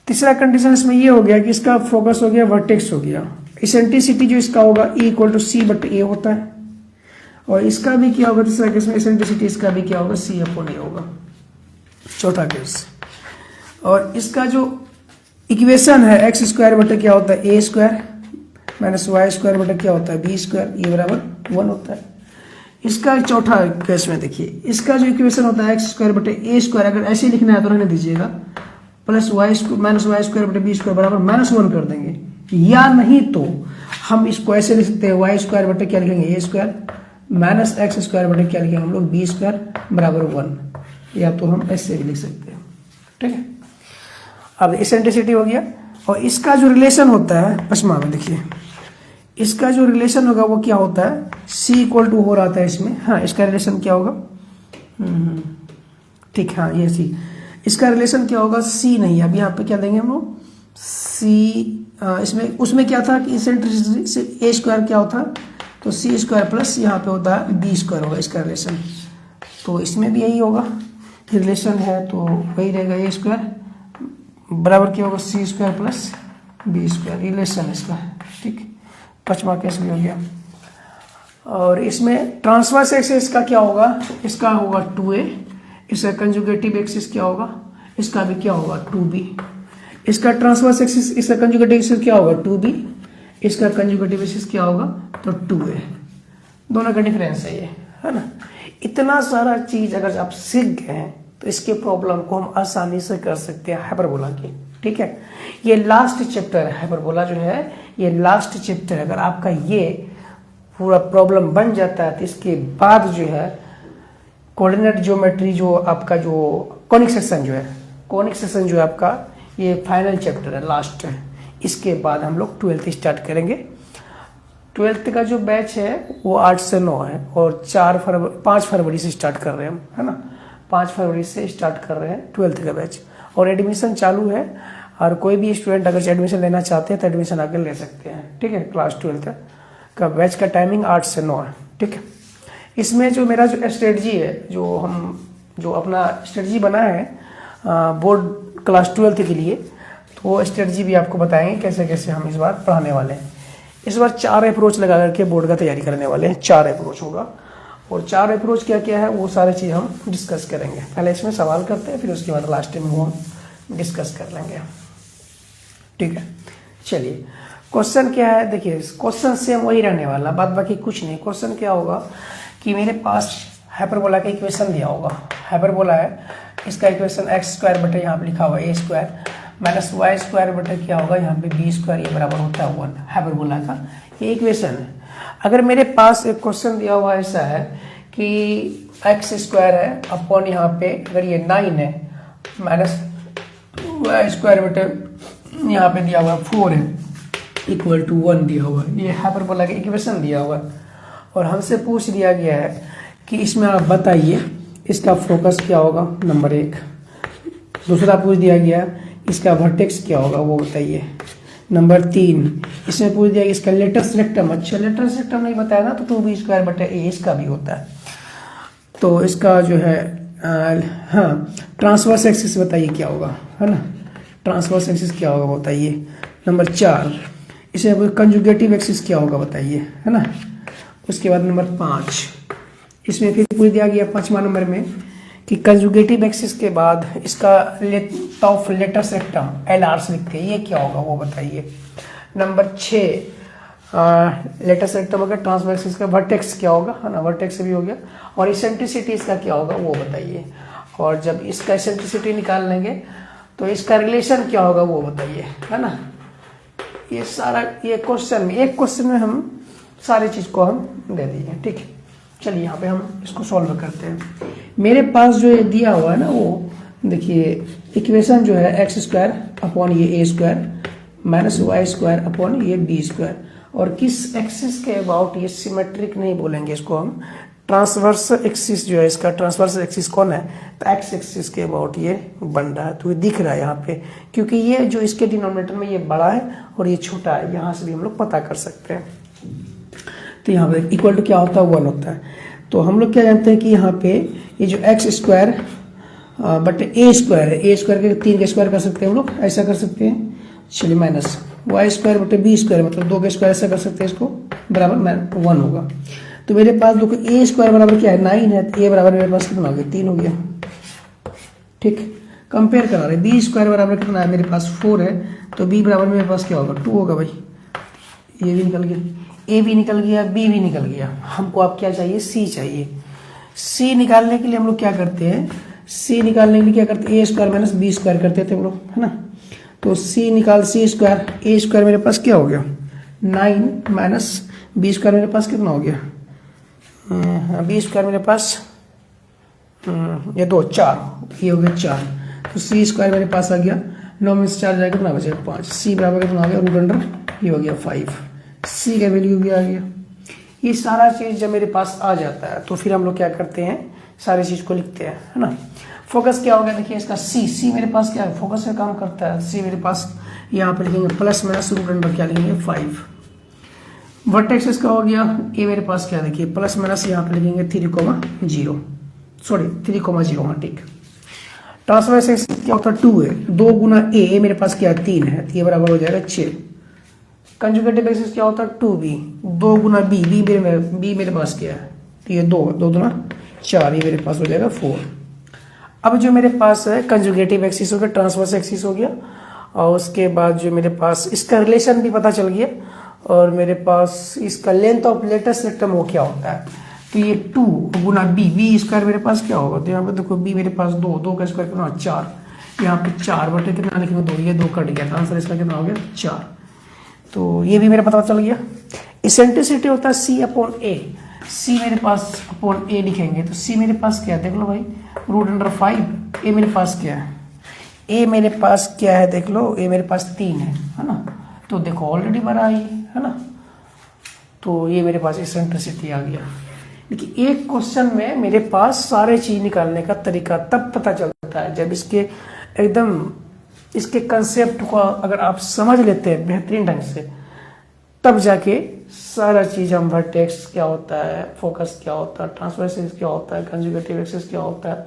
तीसरा कंडीशन इसमें ये हो गया कि इसका फोकस हो गया, वर्टेक्स हो गया, इसेंट्रिसिटी जो इसका होगा E=c/a होता है। और इसका भी क्या होगा, तीसरा केस में इसेंट्रिसिटी इसका भी क्या होगा C/a होगा, चौथा केस। और इसका जो इक्वेशन है एक्स स्क्वायर बटे क्या होता है ए स्क्वायर माइनस वाई स्क्वायर बटे क्या होता है बी स्क्वायर, ये बराबर 1 होता है। इसका चौथा केस में देखिए, इसका जो इक्वेशन होता है एक्स स्क्वायर बटे ए स्क्वायर, अगर ऐसे लिखना है तो रहने दीजिएगा, plus Y minus Y square बटे बी स्क्वायर बराबर -1 कर देंगे, या नहीं तो हम इसको ऐसे लिख सकते हैं वाई स्क्वायर बटे क्या लिखेंगे a square minus x square बटे क्या लिखेंगे हम लोग बी स्क्वायर बराबर 1, या तो हम ऐसे भी लिख सकते हैं। ठीक है, अब इसेंट्रिसिटी हो गया। और इसका जो रिलेशन होता है पश्चिमा में देखिए, इसका जो रिलेशन होगा वो क्या होता है, c इक्वल टू हो रहा था इसमें, हाँ इसका रिलेशन क्या होगा, ठीक, हाँ ये c, इसका रिलेशन क्या होगा, c नहीं है, अब यहाँ पे क्या देंगे हम लोग c, इसमें उसमें क्या था कि इसेंट्रिसिटी ए स्क्वायर क्या होता, तो सी स्क्वायर प्लस यहाँ पे होता है बी स्क्वायर होगा इसका रिलेशन, तो इसमें भी यही होगा, रिलेशन है तो वही रहेगा ए स्क्वायर बराबर क्या होगा c square plus b square, relation इसका। ठीक, पचमा केस भी हो गया। और इसमें ट्रांसवर्स एक्सिस का क्या होगा, इसका होगा 2a, इसका कंजुगेटिव एक्सिस क्या होगा, इसका भी क्या होगा 2b, इसका ट्रांसवर्स एक्सिस, इसका कंजुगेटिव एक्सिस क्या होगा 2b, इसका कंजुगेटिव एक्सिस क्या होगा तो 2a, दोनों का डिफरेंस है ये, है ना। इतना सारा चीज अगर आप सीख गए हैं तो इसके प्रॉब्लम को हम आसानी से कर सकते हैं हाइपरबोला की। ठीक है, ये लास्ट चैप्टर है, हाइपरबोला जो है ये लास्ट चैप्टर है। अगर आपका ये पूरा प्रॉब्लम बन जाता है तो इसके बाद जो है कोऑर्डिनेट ज्योमेट्री जो आपका जो कॉनिक सेक्शन जो है, कॉनिक सेक्शन जो है आपका ये फाइनल चैप्टर है, लास्ट है। इसके बाद हम लोग 12th स्टार्ट करेंगे। 12th का जो बैच है वो 8 से 9 है और 5 फरवरी से स्टार्ट कर रहे हैं हम, है ना, 5 फरवरी से स्टार्ट कर रहे हैं 12th का बैच, और एडमिशन चालू है। और कोई भी स्टूडेंट अगर एडमिशन लेना चाहते हैं तो एडमिशन आगे ले सकते हैं। ठीक है, क्लास 12th का बैच का टाइमिंग 8 से 9 है। ठीक है, इसमें जो मेरा जो स्ट्रेटजी है, जो अपना स्ट्रेटजी बना है बोर्ड क्लास 12th के लिए, तो वो स्ट्रेटजी भी आपको बताएंगे कैसे कैसे हम इस बार पढ़ाने वाले हैं। इस बार 4 अप्रोच लगा करके बोर्ड का तैयारी करने वाले हैं, 4 अप्रोच होगा। और 4 अप्रोच क्या क्या है वो सारी चीज़ हम डिस्कस करेंगे। पहले इसमें सवाल करते हैं, फिर उसके बाद लास्ट में वो हम डिस्कस कर लेंगे। ठीक है, चलिए क्वेश्चन क्या है, देखिए क्वेश्चन सेम वही रहने वाला, बाद बाकी कुछ नहीं। क्वेश्चन क्या होगा कि मेरे पास हाइपरबोला का इक्वेशन दिया होगा, हाइपरबोला है, इसका इक्वेशन एक्स स्क्वायर बटे यहाँ पे लिखा हुआ है ए स्क्वायर माइनस वाई स्क्वायर बटे क्या होगा यहाँ पे बी स्क्वायर, ये बराबर होता है 1, हाइपरबोला का ये इक्वेशन है। अगर मेरे पास एक क्वेश्चन दिया हुआ ऐसा है कि एक्स स्क्वायर है अपॉन यहाँ पे अगर ये 9 है माइनस वाई स्क्वायर बटे यहाँ पे दिया हुआ 4 है इक्वल टू 1 दिया हुआ है, ये हाइपरबोला का इक्वेशन दिया हुआ है। और हमसे पूछ दिया गया है कि इसमें आप बताइए इसका फोकस क्या होगा, नंबर 1। दूसरा पूछ दिया गया इसका वर्टेक्स क्या होगा वो बताइए, नंबर 3। इसमें पूछ दिया इसका लेटस रेक्टम, अच्छा लेटस रेक्टम नहीं बताया ना तो 2b स्क्वायर बटे ए इसका भी होता है। तो इसका जो है हाँ ट्रांसवर्स एक्सिस बताइए क्या होगा, है ना, ट्रांसवर्स एक्सिस क्या होगा बताइए, नंबर 4। इसमें कंजुगेटिव एक्सिस क्या होगा बताइए, है ना। उसके बाद नंबर 5, इसमें फिर पूछ दिया गया 5वां नंबर में कि कंजुगेटिव एक्सिस के बाद इसका ऑफ लेटस रेक्टम LR से लिखते हैं, ये क्या होगा वो बताइए। नंबर 6 लेटस रेक्टम अगर ट्रांसवर्स एक्सिस का वर्टेक्स क्या होगा, है ना, वर्टेक्स भी हो गया। और इसेंट्रिसिटी इसका क्या होगा वो बताइए। और जब इसका इसेंट्रिसिटी निकाल लेंगे तो इसका रिलेशन क्या होगा वो बताइए, है ना। ये सारा ये क्वेश्चन में, एक क्वेश्चन में हम सारी चीज को हम दे दिए। ठीक है, चलिए यहाँ पे हम इसको सॉल्व करते हैं। मेरे पास जो ये दिया हुआ है ना वो देखिए इक्वेशन जो है एक्स स्क्वायर अपॉन ये a square minus Y square upon ये बी स्क्वायर, और किस एक्सिस के अबाउट, ये सिमेट्रिक नहीं बोलेंगे इसको हम, ट्रांसवर्स एक्सिस जो है इसका ट्रांसवर्स एक्सिस कौन है तो एक्स एक्सिस के अबाउट ये बन रहा है। तो ये दिख रहा है यहाँ पे, क्योंकि ये जो इसके डिनोमिनेटर में ये बड़ा है और ये छोटा है, यहाँ से भी हम लोग पता कर सकते हैं। तो यहाँ पे इक्वल टू क्या होता है 1 होता है। तो हम लोग क्या जानते हैं कि यहाँ पे ये जो x square but A square है, ए स्क्वायर के 3 के स्क्वायर कर सकते हैं हम लोग, ऐसा कर सकते हैं। चलिए माइनस वाई स्क्वायर बटे बी स्क्वायर मतलब 2 के स्क्वायर ऐसा कर सकते हैं, इसको बराबर 1 होगा। तो मेरे पास देखो ए स्क्वायर बराबर क्या है 9 है, तो ए बराबर मेरे पास कितना हो गया 3 हो गया। ठीक, कंपेयर करा रहे। बी स्क्वायर बराबर कितना है मेरे पास 4 है, तो बी बराबर मेरे पास क्या होगा 2 होगा भाई। ये भी निकल गया, ए भी निकल गया, बी भी निकल गया। हमको अब क्या चाहिए, सी चाहिए। सी निकालने के लिए हम लोग क्या करते हैं, सी निकालने के लिए क्या करते हैं, ए स्क्वायर माइनस बी स्क्वायर करते थे हम लोग, है ना। तो सी निकाल सी स्क्वायर, ए स्क्वायर मेरे पास क्या हो गया 9 माइनस बी स्क्वायर मेरे पास कितना हो गया, बी स्क्वायर मेरे पास ये 2 4, ये हो गया 4। तो सी स्क्वायर मेरे पास आ गया, 9 में से 4 जाएगा कितना बचेगा 5। सी बराबर कितना आ गया रूट अंडर ये हो गया 5। सी का वैल्यू भी आ गया। ये सारा चीज जब मेरे पास आ जाता है तो फिर हम लोग क्या करते हैं, सारी चीज को लिखते हैं, है ना। फोकस क्या हो गया देखिए इसका, सी मेरे पास क्या है, फोकस से काम करता है। सी मेरे पास यहाँ पे लिखेंगे प्लस माइनस रूट अंडर क्या लिखेंगे 5। वर्टेक्स इसका हो गया, ए मेरे पास क्या देखिए प्लस माइनस यहाँ पे लिखेंगे 3,0, सॉरी 3,0, हाँ ठीक। ट्रांसवर्स एक्सिस क्या होता है 2 है, 2 गुना ए मेरे पास क्या है 3 है, तो ये बराबर हो जाएगा 6। कंजुगेटिव एक्सिस क्या होता है 2b, 2 गुना बी मेरे पास क्या है, तो ये 2 दूना 4, ये मेरे पास हो जाएगा 4। अब जो मेरे पास है कंजुगेटिव एक्सिस हो गया, ट्रांसवर्स एक्सिस हो गया, और उसके बाद जो मेरे पास इसका रिलेशन भी पता चल गया, और मेरे पास इसका लेंथ ऑफ लेटेस्ट सेक्टम वो क्या होता है, तो ये 2 गुना बी स्क्वायर मेरे पास क्या होगा, तो यहाँ पे देखो बी मेरे पास 2 का स्क्वायर कितना 4, यहाँ पे 4 बटे कितना लिखेंगे 2, ये 2 कट गया, आंसर इसका कितना हो गया 4। तो ये भी मेरा पता चल गया। इसेंट्रिसिटी होता है सी अपॉन ए, सी मेरे पास अपॉन ए लिखेंगे, तो सी मेरे पास क्या है देख लो भाई रूट अंडर 5। ए मेरे पास क्या है, ए मेरे पास क्या है देख लो, ए मेरे पास 3 है ना, तो देखो ऑलरेडी बड़ा है ना, तो ये मेरे पास इसेंट्रिसिटी आ गया। देखिए एक क्वेश्चन में मेरे पास सारे चीज निकालने का तरीका तब पता चलता है जब इसके एकदम इसके कंसेप्ट को अगर आप समझ लेते हैं बेहतरीन ढंग से, तब जाके सारा चीज हम वर्टेक्स क्या होता है, फोकस क्या होता है, ट्रांसवर्स एक्सिस क्या होता है, कंजुगेटिव एक्सिस क्या होता है,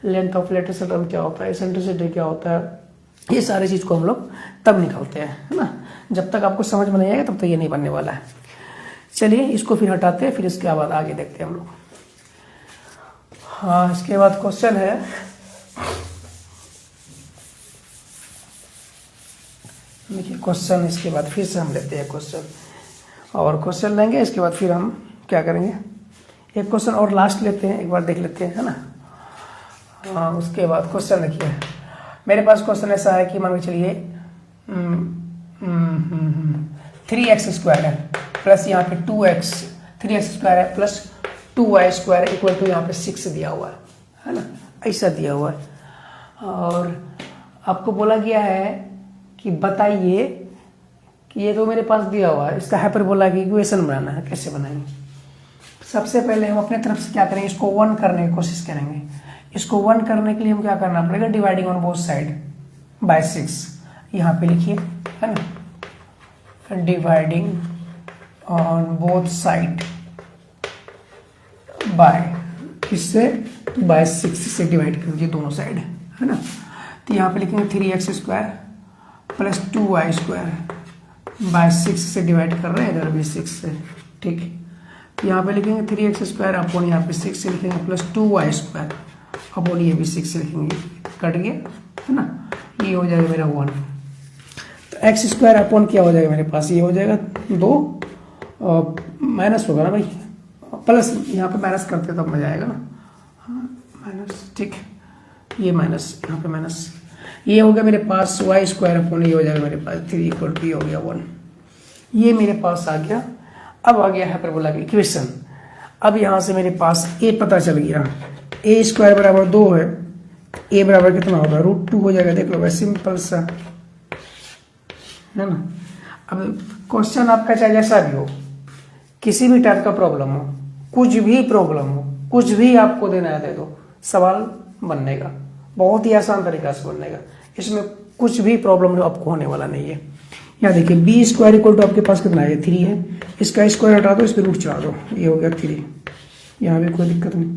लेंथ ऑफ लेटेस्ट सेक्टम क्या होता है, इसेंट्रिसिटी क्या होता है, ये सारी चीज को हम लोग तब निकालते हैं, है ना। जब तक आपको समझ में नहीं आएगा तब तक ये नहीं बनने वाला है। चलिए इसको फिर हटाते हैं, फिर इसके बाद आगे देखते हैं हम लोग। हाँ इसके बाद क्वेश्चन है, देखिए क्वेश्चन इसके बाद फिर से हम लेते हैं क्वेश्चन, और क्वेश्चन लेंगे इसके बाद फिर हम क्या करेंगे, एक क्वेश्चन और लास्ट लेते हैं, एक बार देख लेते हैं, है ना। हाँ उसके बाद क्वेश्चन देखिए मेरे पास क्वेश्चन ऐसा है कि मान के चलिए 3x स्क्वायर है प्लस यहाँ पे 2x, 3x स्क्वायर है plus 2y square equal to यहाँ पे 6 दिया हुआ है ना, ऐसा दिया हुआ है। और आपको बोला गया है कि बताइए कि ये तो मेरे पास दिया हुआ है, इसका हाइपरबोला की इक्वेशन बनाना है, कैसे बनाएंगे। सबसे पहले हम अपने तरफ से क्या करेंगे, इसको 1 करने की कोशिश करेंगे। इसको 1 करने के लिए हम क्या करना पड़ेगा, dividing on both side by 6, यहाँ पे लिखिए, है ना, dividing on both side by किससे, बाय 6 से डिवाइड कर दिए दोनों साइड, है ना। तो यहाँ पे लिखेंगे 3x square plus 2y square by 6 से डिवाइड कर रहे हैं, इधर भी 6 से, ठीक है। तो यहाँ पे लिखेंगे 3x स्क्वायर अपॉन यहाँ पे 6 से लिखेंगे प्लस 2y स्क्वायर अपॉन ये भी 6 से लिखेंगे, कट गया, है ना। ये हो जाएगा मेरा 1। तो x स्क्वायर अपॉन क्या हो जाएगा मेरे पास, ये हो जाएगा 2 माइनस होगा ना भाई, प्लस यहाँ पे माइनस करते तब मजा आएगा ना, माइनस, ठीक, ये माइनस यहाँ पे माइनस, ये हो गया मेरे पास y स्क्वायर अपॉन ये हो जाएगा मेरे पास 3 इक्वल टू ये हो गया 1। ये मेरे पास आ गया। अब आ गया हाइपरबोला की इक्वेशन। अब यहाँ से मेरे पास a पता चल गया, a स्क्वायर बराबर 2 है, a बराबर कितना होगा √2 हो जाएगा, देख लो भाई सिंपल सा, है ना। अब क्वेश्चन आपका चाहे जैसा भी हो, किसी भी टाइप का प्रॉब्लम हो, कुछ भी प्रॉब्लम हो, कुछ भी आपको देना है दे दो, सवाल बनने का बहुत ही आसान तरीका से बनने का, इसमें कुछ भी प्रॉब्लम आपको होने वाला नहीं है। यहाँ देखिए बी स्क्वायर इक्वल टू आपके पास कितना है 3 है, इसका स्क्वायर हटा दो, इस पर रूट चढ़ा दो, ये हो गया 3, यहाँ भी कोई दिक्कत नहीं,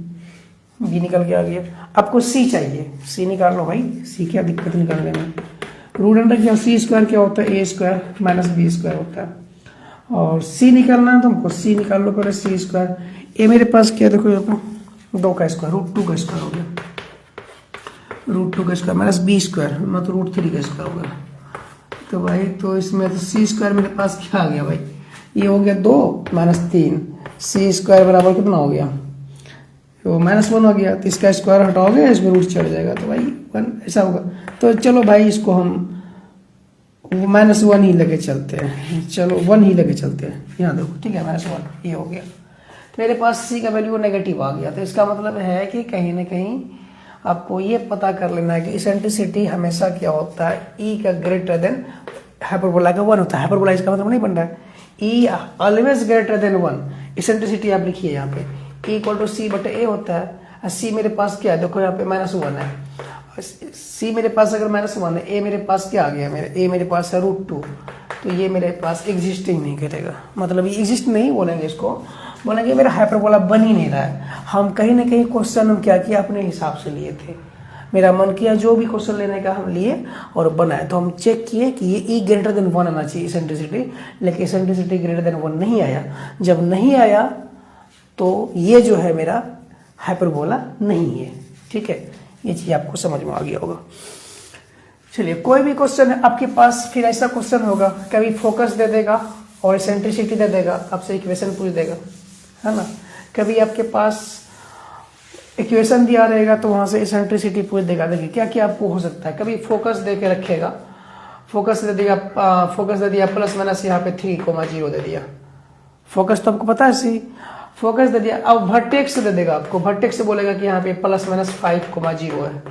बी निकल के आ गया। आपको सी चाहिए, सी निकाल लो भाई, सी क्या दिक्कत निकालने में, रूट अंडर क्या सी स्क्वायर क्या होता है, ए स्क्वायर माइनस बी स्क्वायर होता है, और सी निकालना है तो हमको सी निकाल लो पहले, सी स्क्वायर, ए मेरे पास क्या देखो यहाँ पर 2 का स्क्वायर √2 का स्क्वायर हो गया, रूट 2 का स्क्वायर माइनस बी स्क्वायर मतलब रूट 3 का स्क्वायर होगा। तो भाई तो इसमें तो सी स्क्वायर मेरे पास क्या आ गया भाई, ये हो गया 2 माइनस 3, सी स्क्वायर बराबर कितना हो गया, तो -1 हो गया। तो इसका स्क्वायर हटाओगे इसमें रूट चढ़ जाएगा, तो भाई 1 ऐसा होगा। तो चलो भाई इसको हम -1 ही लेके चलते हैं, चलो 1 ही लेके चलते हैं, यहाँ देखो ठीक है -1 ये हो गया। तो मेरे पास सी का वैल्यू नेगेटिव आ गया, तो इसका मतलब है कि कहीं ना कहीं आपको ये पता कर लेना है कि इसेंट्रिसिटी हमेशा क्या होता है, ई का ग्रेटर देन हाइपरबोला का 1 होता है। हाइपरबोला इसका मतलब नहीं बन रहा है, ई ऑलवेज ग्रेटर देन 1। इसेंट्रिसिटी आप लिखिए यहाँ पे E इक्वल टू सी बटे ए होता है। सी मेरे पास क्या है, देखो यहाँ पे -1 है, सी मेरे पास अगर -1 है, ए मेरे पास क्या आ गया, ए मेरे पास है √2, तो ये मेरे पास एग्जिस्टिंग नहीं करेगा, मतलब ये एग्जिस्ट नहीं बोलेंगे, इसको बोलेंगे मेरा हाइपरबोला बन ही नहीं रहा है। हम कहीं ना कहीं क्वेश्चन हम क्या किया, अपने हिसाब से लिए थे, मेरा मन किया जो भी क्वेश्चन लेने का हम लिए और बनाए। तो हम चेक किए कि ये ई ग्रेटर देन 1 आना चाहिए इसेंट्रिसिटी, लेकिन इसेंट्रिसिटी ग्रेटर देन 1 नहीं आया। जब नहीं आया तो ये जो है मेरा हाइपरबोला नहीं है, ठीक है, ये चीज आपको समझ में आ गया होगा। चलिए कोई भी क्वेश्चन है आपके पास, फिर ऐसा क्वेश्चन होगा कभी फोकस दे देगा और इसेंट्रिसिटी दे देगा, आपसे इक्वेशन पूछ देगा, है ना। कभी आपके पास इक्वेशन दिया रहेगा तो वहां से इसेंट्रिसिटी पूछ देगा। देखिए क्या क्या आपको हो सकता है, कभी फोकस दे के रखेगा, फोकस दे दिया +- यहाँ पे 3,0 दे दिया, फोकस तो आपको पता है सी, फोकस दे दिया। अब वर्टेक्स दे देगा आपको, वर्टेक्स से बोलेगा कि यहाँ पे +-5,0 है,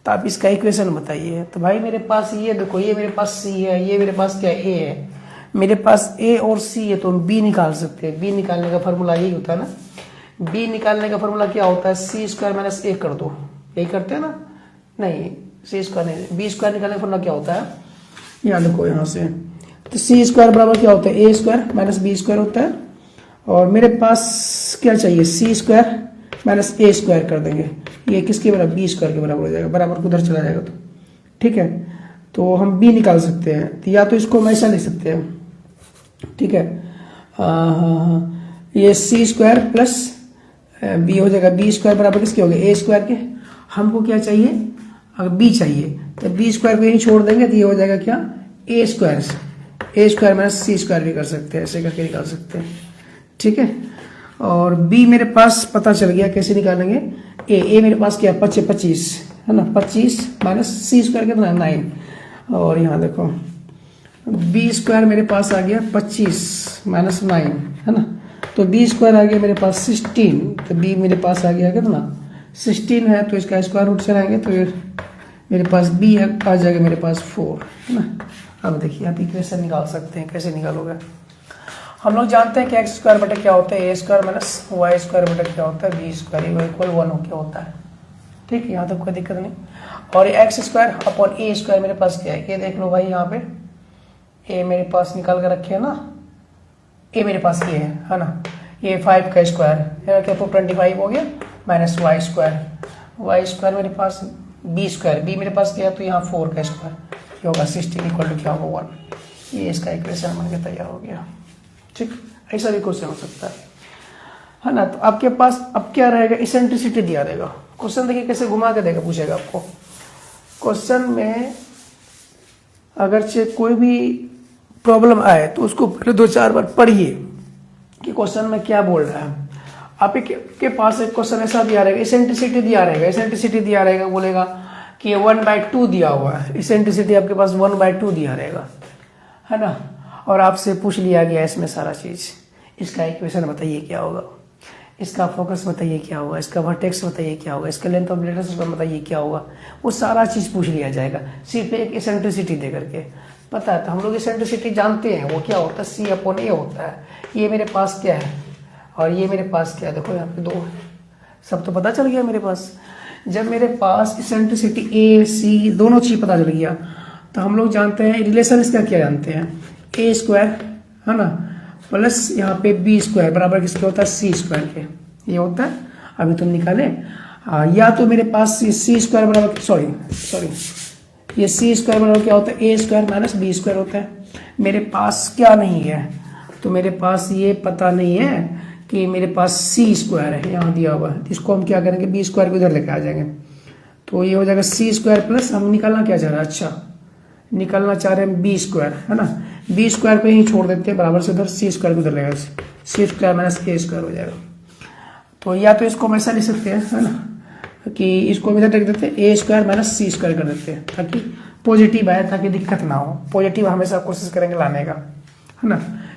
तो आप इसका इक्वेशन बताइए। तो भाई मेरे पास ये देखो, ये मेरे पास सी है, ये मेरे पास क्या ए है, मेरे पास ए और सी है, तो हम बी निकाल सकते हैं। बी निकालने का फॉर्मूला यही होता है ना, बी निकालने का फॉर्मूला क्या होता है, C² - A कर दो, यही करते हैं ना, नहीं C² नहीं, B² निकालने का फॉर्मूला क्या होता है, यहाँ देखो यहाँ से, तो C² बराबर क्या होता है, A² - B² होता है। और मेरे पास क्या चाहिए, C² - A² कर देंगे, ये किसके बराबर, B² के बराबर हो जाएगा, बराबर उधर चला जाएगा, तो ठीक है। तो हम B निकाल सकते हैं, तो या तो इसको हम ऐसा लिख सकते हैं, ठीक है, ये C² प्लस B हो जाएगा, B² बराबर किसके हो गए, A² के। हमको क्या चाहिए, अगर B चाहिए तो B² को यही छोड़ देंगे, तो ये हो जाएगा क्या, A² C² भी कर सकते हैं, ऐसे करके निकाल सकते हैं, ठीक है। और B मेरे पास पता चल गया, कैसे निकालेंगे, A मेरे पास क्या है, 25 है ना, 25 - C² कितना 9, और यहाँ देखो B² मेरे पास आ गया 25 - 9 है ना, तो B² आ गया मेरे पास 16, तो B मेरे पास आ गया कितना 16 है, तो इसका स्क्वायर रूट चलाएंगे तो मेरे पास B आ जाएगा मेरे पास 4 है ना। अब देखिए आप इक्वेशन निकाल सकते हैं, कैसे निकालोगे, हम लोग जानते हैं कि x² बटा क्या होता है, A² - Y² बटा क्या होता है, B² = 1 हो क्या होता है, ठीक है, यहाँ तक कोई दिक्कत नहीं। और x² अपॉन A² मेरे पास क्या है, ये देख लो भाई, यहाँ पे A मेरे पास निकाल कर रखे है ना, A मेरे पास ये है ना, ये 5 का स्क्वायर है क्या, तो 25 हो गया -y² मेरे पास B² B मेरे पास क्या है, तो यहाँ 4 का स्क्वायर, ये होगा 16 = क्या होगा 1। ये इसका इक्वेशन बन के तैयार हो गया, ठीक। ऐसा भी क्वेश्चन हो सकता है ना। तो आपके पास अब क्या रहेगा, इसेंट्रिसिटी दिया रहेगा, क्वेश्चन देखिए कैसे घुमा के देगा, पूछेगा आपको क्वेश्चन में, अगर कोई भी प्रॉब्लम आए तो उसको पहले 2-4 बार पढ़िए कि क्वेश्चन में क्या बोल रहा है। आपके पास एक क्वेश्चन ऐसा दिया रहेगा, इसेंट्रिसिटी दिया रहेगा, बोलेगा कि 1/2 दिया हुआ है, इसेंट्रिसिटी आपके पास 1/2 दिया रहेगा, है ना, और आपसे पूछ लिया गया इसमें सारा चीज, इसका इक्वेशन बताइए क्या होगा, इसका फोकस बताइए क्या होगा, इसका वर्टेक्स बताइए क्या होगा, इसका लेंथ ऑफ लेटर्स बताइए क्या होगा, वो सारा चीज पूछ लिया जाएगा सिर्फ एक इसेंट्रिसिटी दे करके। पता है, तो हम लोग इसेंट्रिसिटी जानते हैं, वो क्या होता है, C/A होता है। ये मेरे पास क्या है और ये मेरे पास क्या है, देखो यहाँ पे 2 है, सब तो पता चल गया मेरे पास। जब मेरे पास इसेंट्रिसिटी A, C दोनों चीज पता चल गया, तो हम लोग जानते हैं रिलेशन इसका क्या जानते हैं, A² है ना प्लस यहाँ पे B² बराबर किसके होता है, C² के, ये होता है। अभी तुम निकाले, या तो मेरे पास C² बराबर सॉरी ये C² बराबर क्या होता है, A² - B² होता है। मेरे पास क्या नहीं है, तो मेरे पास ये पता नहीं है कि मेरे पास C² है, यहाँ दिया हुआ है, इसको हम क्या करेंगे, B² को इधर लेके आ जाएंगे, तो ये हो जाएगा सी स्क्वायर प्लस, हम निकालना क्या चाह रहे हैं, अच्छा निकालना चाह रहे हैं बी स्क्वायर, है ना। बी स्क्वायर पे ही छोड़ देते हैं, बराबर से उधर सी स्क्वायर को उधर लगेगा, सी स्क्वायर माइनस ए स्क्वायर हो जाएगा। तो या तो इसको हम ऐसा लिख सकते हैं, है ना, कि इसको इधर रख देते हैं, ए स्क्वायर माइनस सी स्क्वायर कर देते हैं ताकि पॉजिटिव आए, ताकि दिक्कत ना हो। पॉजिटिव हमेशा कोशिश करेंगे लाने का, है ना।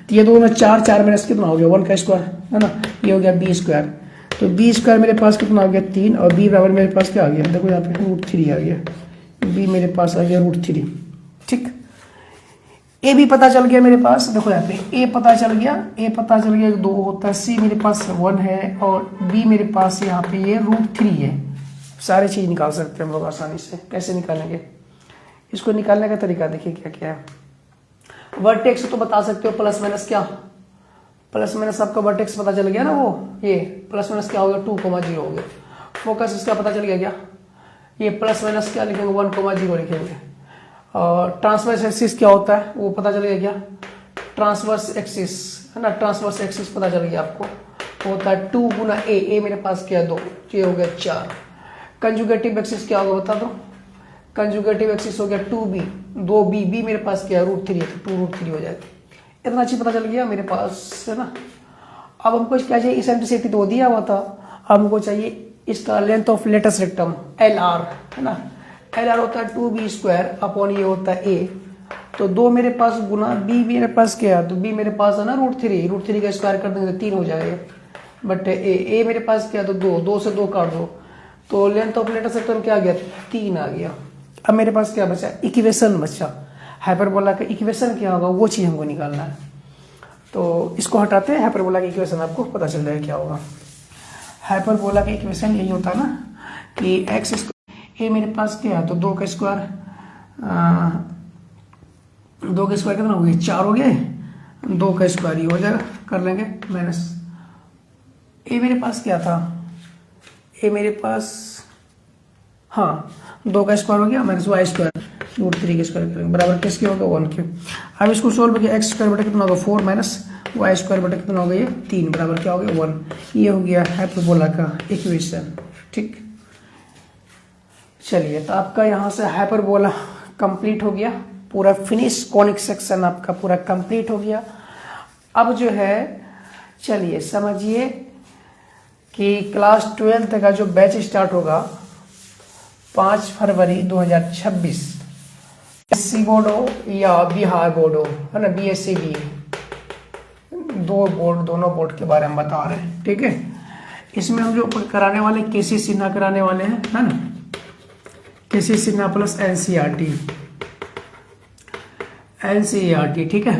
तो ये दोनों 4 माइनस कितना हो गया 1 का स्क्वायर, है ना, ये हो गया बी स्क्वायर। तो बी स्क्वायर मेरे पास कितना हो गया 3, और बी बराबर मेरे पास क्या आ गया, देखो यहाँ पे √3 आ गया, बी मेरे पास आ गया √3, ठीक। ए भी पता चल गया मेरे पास, देखो यहाँ पे ए पता चल गया, 2 होता है, सी मेरे पास 1 है, और बी मेरे पास यहाँ पे ये √3 है। सारी चीज निकाल सकते हैं हम लोग आसानी से। कैसे निकालेंगे इसको, निकालने का तरीका देखिए क्या क्या है। वर्टेक्स तो बता सकते हो प्लस माइनस, क्या प्लस माइनस आपका वर्टेक्स पता चल गया ना, वो ये प्लस माइनस क्या हो गया 2,0 हो गया। फोकस इसका पता चल गया क्या, ये प्लस माइनस क्या लिखेंगे 1,0 लिखेंगे। और ट्रांसवर्स एक्सिस क्या होता है वो पता चल गया क्या, ट्रांसवर्स एक्सिस, है ना, ट्रांसवर्स एक्सिस पता चल गया आपको, होता है 2 गुना ए मेरे पास क्या है 2, ये हो गया 4। कंजुगेटिव एक्सिस क्या होगा बता दो, कंजुगेटिव एक्सिस हो गया 2b, 2b, बी मेरे पास क्या है √3 है, तो 2√3 हो जाएगा। इतना चीज पता चल गया मेरे पास, है ना। अब हमको क्या चाहिए, इसेंट्रिसिटी तो दिया हुआ था, अब हमको चाहिए इसका length of latus rectum LR, है ना। LR होता है 2b स्क्वायर अपॉन ये होता है a, तो 2 मेरे पास गुना b मेरे पास क्या है, तो b मेरे पास है ना √3 का स्क्वायर कर देंगे तो 3 हो जाएगा, बट a मेरे पास क्या है तो 2 से 2 काट दो, तो लेंथ ऑफ लेटस रेक्टम क्या आ गया 3 आ गया। अब मेरे पास क्या बचा, इक्वेशन बचा, हाइपरबोला का इक्वेशन क्या होगा वो चीज हमको निकालना है। तो इसको हटाते हैं, हाइपरबोला का इक्वेशन आपको पता चल जाएगा क्या होगा। हाइपरबोला का इक्वेशन यही होता है ना कि एक्स स्क्वायर, ए मेरे पास क्या है तो 2 का स्क्वायर, 2 का स्क्वायर कितना हो गया 4 हो गए, 2 का स्क्वायर ही हो जाएगा, कर लेंगे माइनस। ए मेरे पास क्या था, ए मेरे पास हाँ 2 का स्क्वायर हो गया माइनस y स्क्वायर √3 का स्क्वायर करेंगे बराबर किसके होगा 1 के। अब इसको सोल्व किया, एक्स स्क्वायर बटा कितना होगा 4 माइनस y स्क्वायर बटा कितना हो गया 3 बराबर क्या हो गया 1। ये हो गया हाइपरबोला का इक्वेशन, ठीक। चलिए तो आपका यहाँ से हाइपरबोला कंप्लीट हो गया, पूरा फिनिश, कॉनिक सेक्शन आपका पूरा कंप्लीट हो गया। अब जो है चलिए समझिए कि क्लास 12 का जो बैच स्टार्ट होगा 5 फरवरी 2026, BSc बोर्ड हो या बिहार बोर्ड हो, है ना, BSc BA, दोनों बोर्ड के बारे में बता रहे हैं, ठीक है। इसमें हम जो कराने वाले केसी सिन्हा कराने वाले हैं, है ना, केसी सिन्हा प्लस NCERT, ठीक है।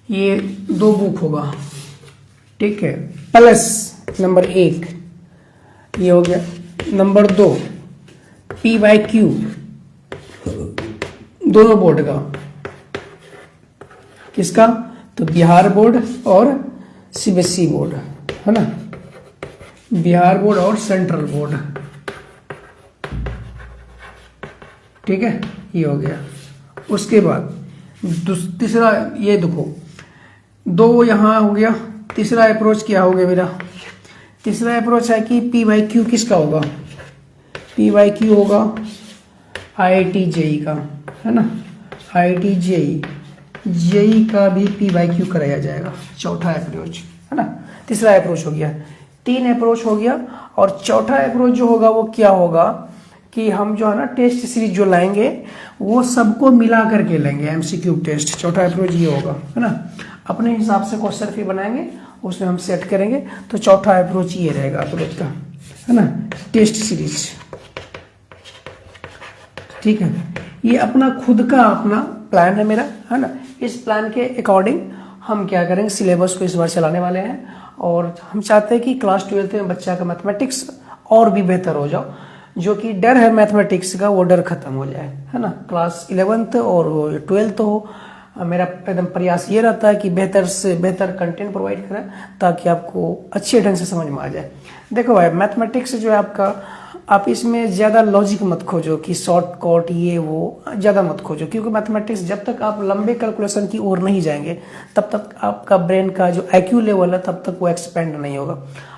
ये 2 बुक होगा, ठीक है, प्लस नंबर 1 ये हो गया, नंबर 2 PYQ दोनों बोर्ड का, किसका तो बिहार बोर्ड और CBSE बोर्ड, है ना, बिहार बोर्ड और सेंट्रल बोर्ड, ठीक है, ये हो गया। उसके बाद तीसरा ये देखो 2 यहाँ हो गया, तीसरा अप्रोच क्या हो गया मेरा, तीसरा अप्रोच है कि PYQ किसका होगा, PYQ होगा IIT JEE का, है ना, IIT JEE का भी PYQ कराया जाएगा, चौथा अप्रोच, है ना। तीसरा अप्रोच हो गया, 3 अप्रोच हो गया, और चौथा अप्रोच जो होगा वो क्या होगा कि हम जो है ना टेस्ट सीरीज जो लाएंगे वो सबको मिला करके लेंगे, MCQ टेस्ट, चौथा अप्रोच ये होगा, है ना। अपने हिसाब से क्वेश्चन फी बनाएंगे, उसमें हम सेट करेंगे, तो चौथा अप्रोच ये रहेगा अप्रोच का, है ना, टेस्ट सीरीज, ठीक है। ये अपना खुद का अपना प्लान है मेरा, है ना। इस प्लान के अकॉर्डिंग हम क्या करेंगे, सिलेबस को इस बार चलाने वाले हैं, और हम चाहते हैं कि क्लास 12 में बच्चा का मैथमेटिक्स और भी बेहतर हो जाओ, जो कि डर है मैथमेटिक्स का वो डर खत्म हो जाए, है ना। क्लास 11 और 12 हो, मेरा एकदम प्रयास ये रहता है कि बेहतर से बेहतर कंटेंट प्रोवाइड करें ताकि आपको अच्छे ढंग से समझ में आ जाए। देखो भाई मैथमेटिक्स जो है आपका, आप इसमें ज़्यादा लॉजिक मत खोजो कि शॉर्टकट ये वो ज़्यादा मत खोजो, क्योंकि मैथमेटिक्स जब तक आप लंबे कैलकुलेशन की ओर नहीं जाएंगे तब तक आपका ब्रेन का जो IQ लेवल है तब तक वो एक्सपेंड नहीं होगा।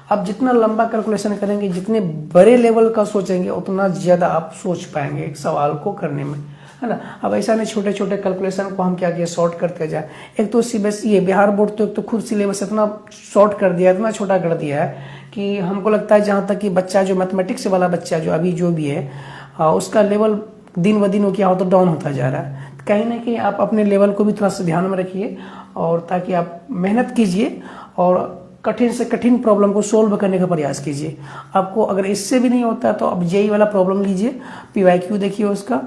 आप जितना लंबा कैलकुलेशन करेंगे, जितने बड़े लेवल का सोचेंगे, उतना ज़्यादा आप सोच पाएंगे एक सवाल को करने में, है ना। अब ऐसा नहीं छोटे छोटे कैलकुलेशन को हम क्या किए, शॉर्ट करते जाए। एक तो सीबीएसई है, बिहार बोर्ड तो एक तो खुद सिलेबस इतना शॉर्ट कर दिया, इतना छोटा कर दिया है कि हमको लगता है जहाँ तक कि बच्चा जो मैथमेटिक्स वाला बच्चा जो अभी जो भी है उसका लेवल दिन ब दिन वो क्या होता डाउन होता जा रहा है। कहीं ना कहीं आप अपने लेवल को भी थोड़ा सा ध्यान में रखिए, और ताकि आप मेहनत कीजिए और कठिन से कठिन प्रॉब्लम को सोल्व करने का प्रयास कीजिए। आपको अगर इससे भी नहीं होता तो आप जेई वाला प्रॉब्लम लीजिए, पीवाईक्यू देखिए उसका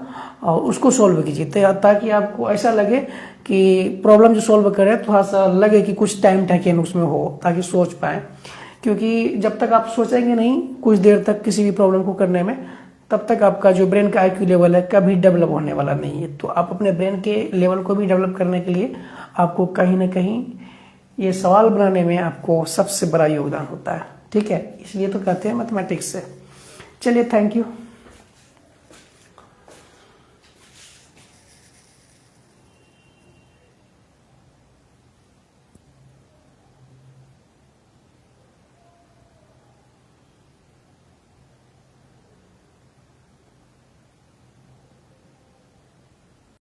और उसको सोल्व कीजिए, ताकि आपको ऐसा लगे कि प्रॉब्लम जो सोल्व करे थोड़ा सा लगे कि कुछ टाइम टेकन उसमें हो, ताकि सोच पाए। क्योंकि जब तक आप सोचेंगे नहीं कुछ देर तक किसी भी प्रॉब्लम को करने में, तब तक आपका जो ब्रेन का आईक्यू लेवल है कभी डेवलप होने वाला नहीं है। तो आप अपने ब्रेन के लेवल को भी डेवलप करने के लिए आपको कहीं ना कहीं ये सवाल बनाने में आपको सबसे बड़ा योगदान होता है, ठीक है। इसलिए तो कहते हैं मैथमेटिक्स से। चलिए, थैंक यू।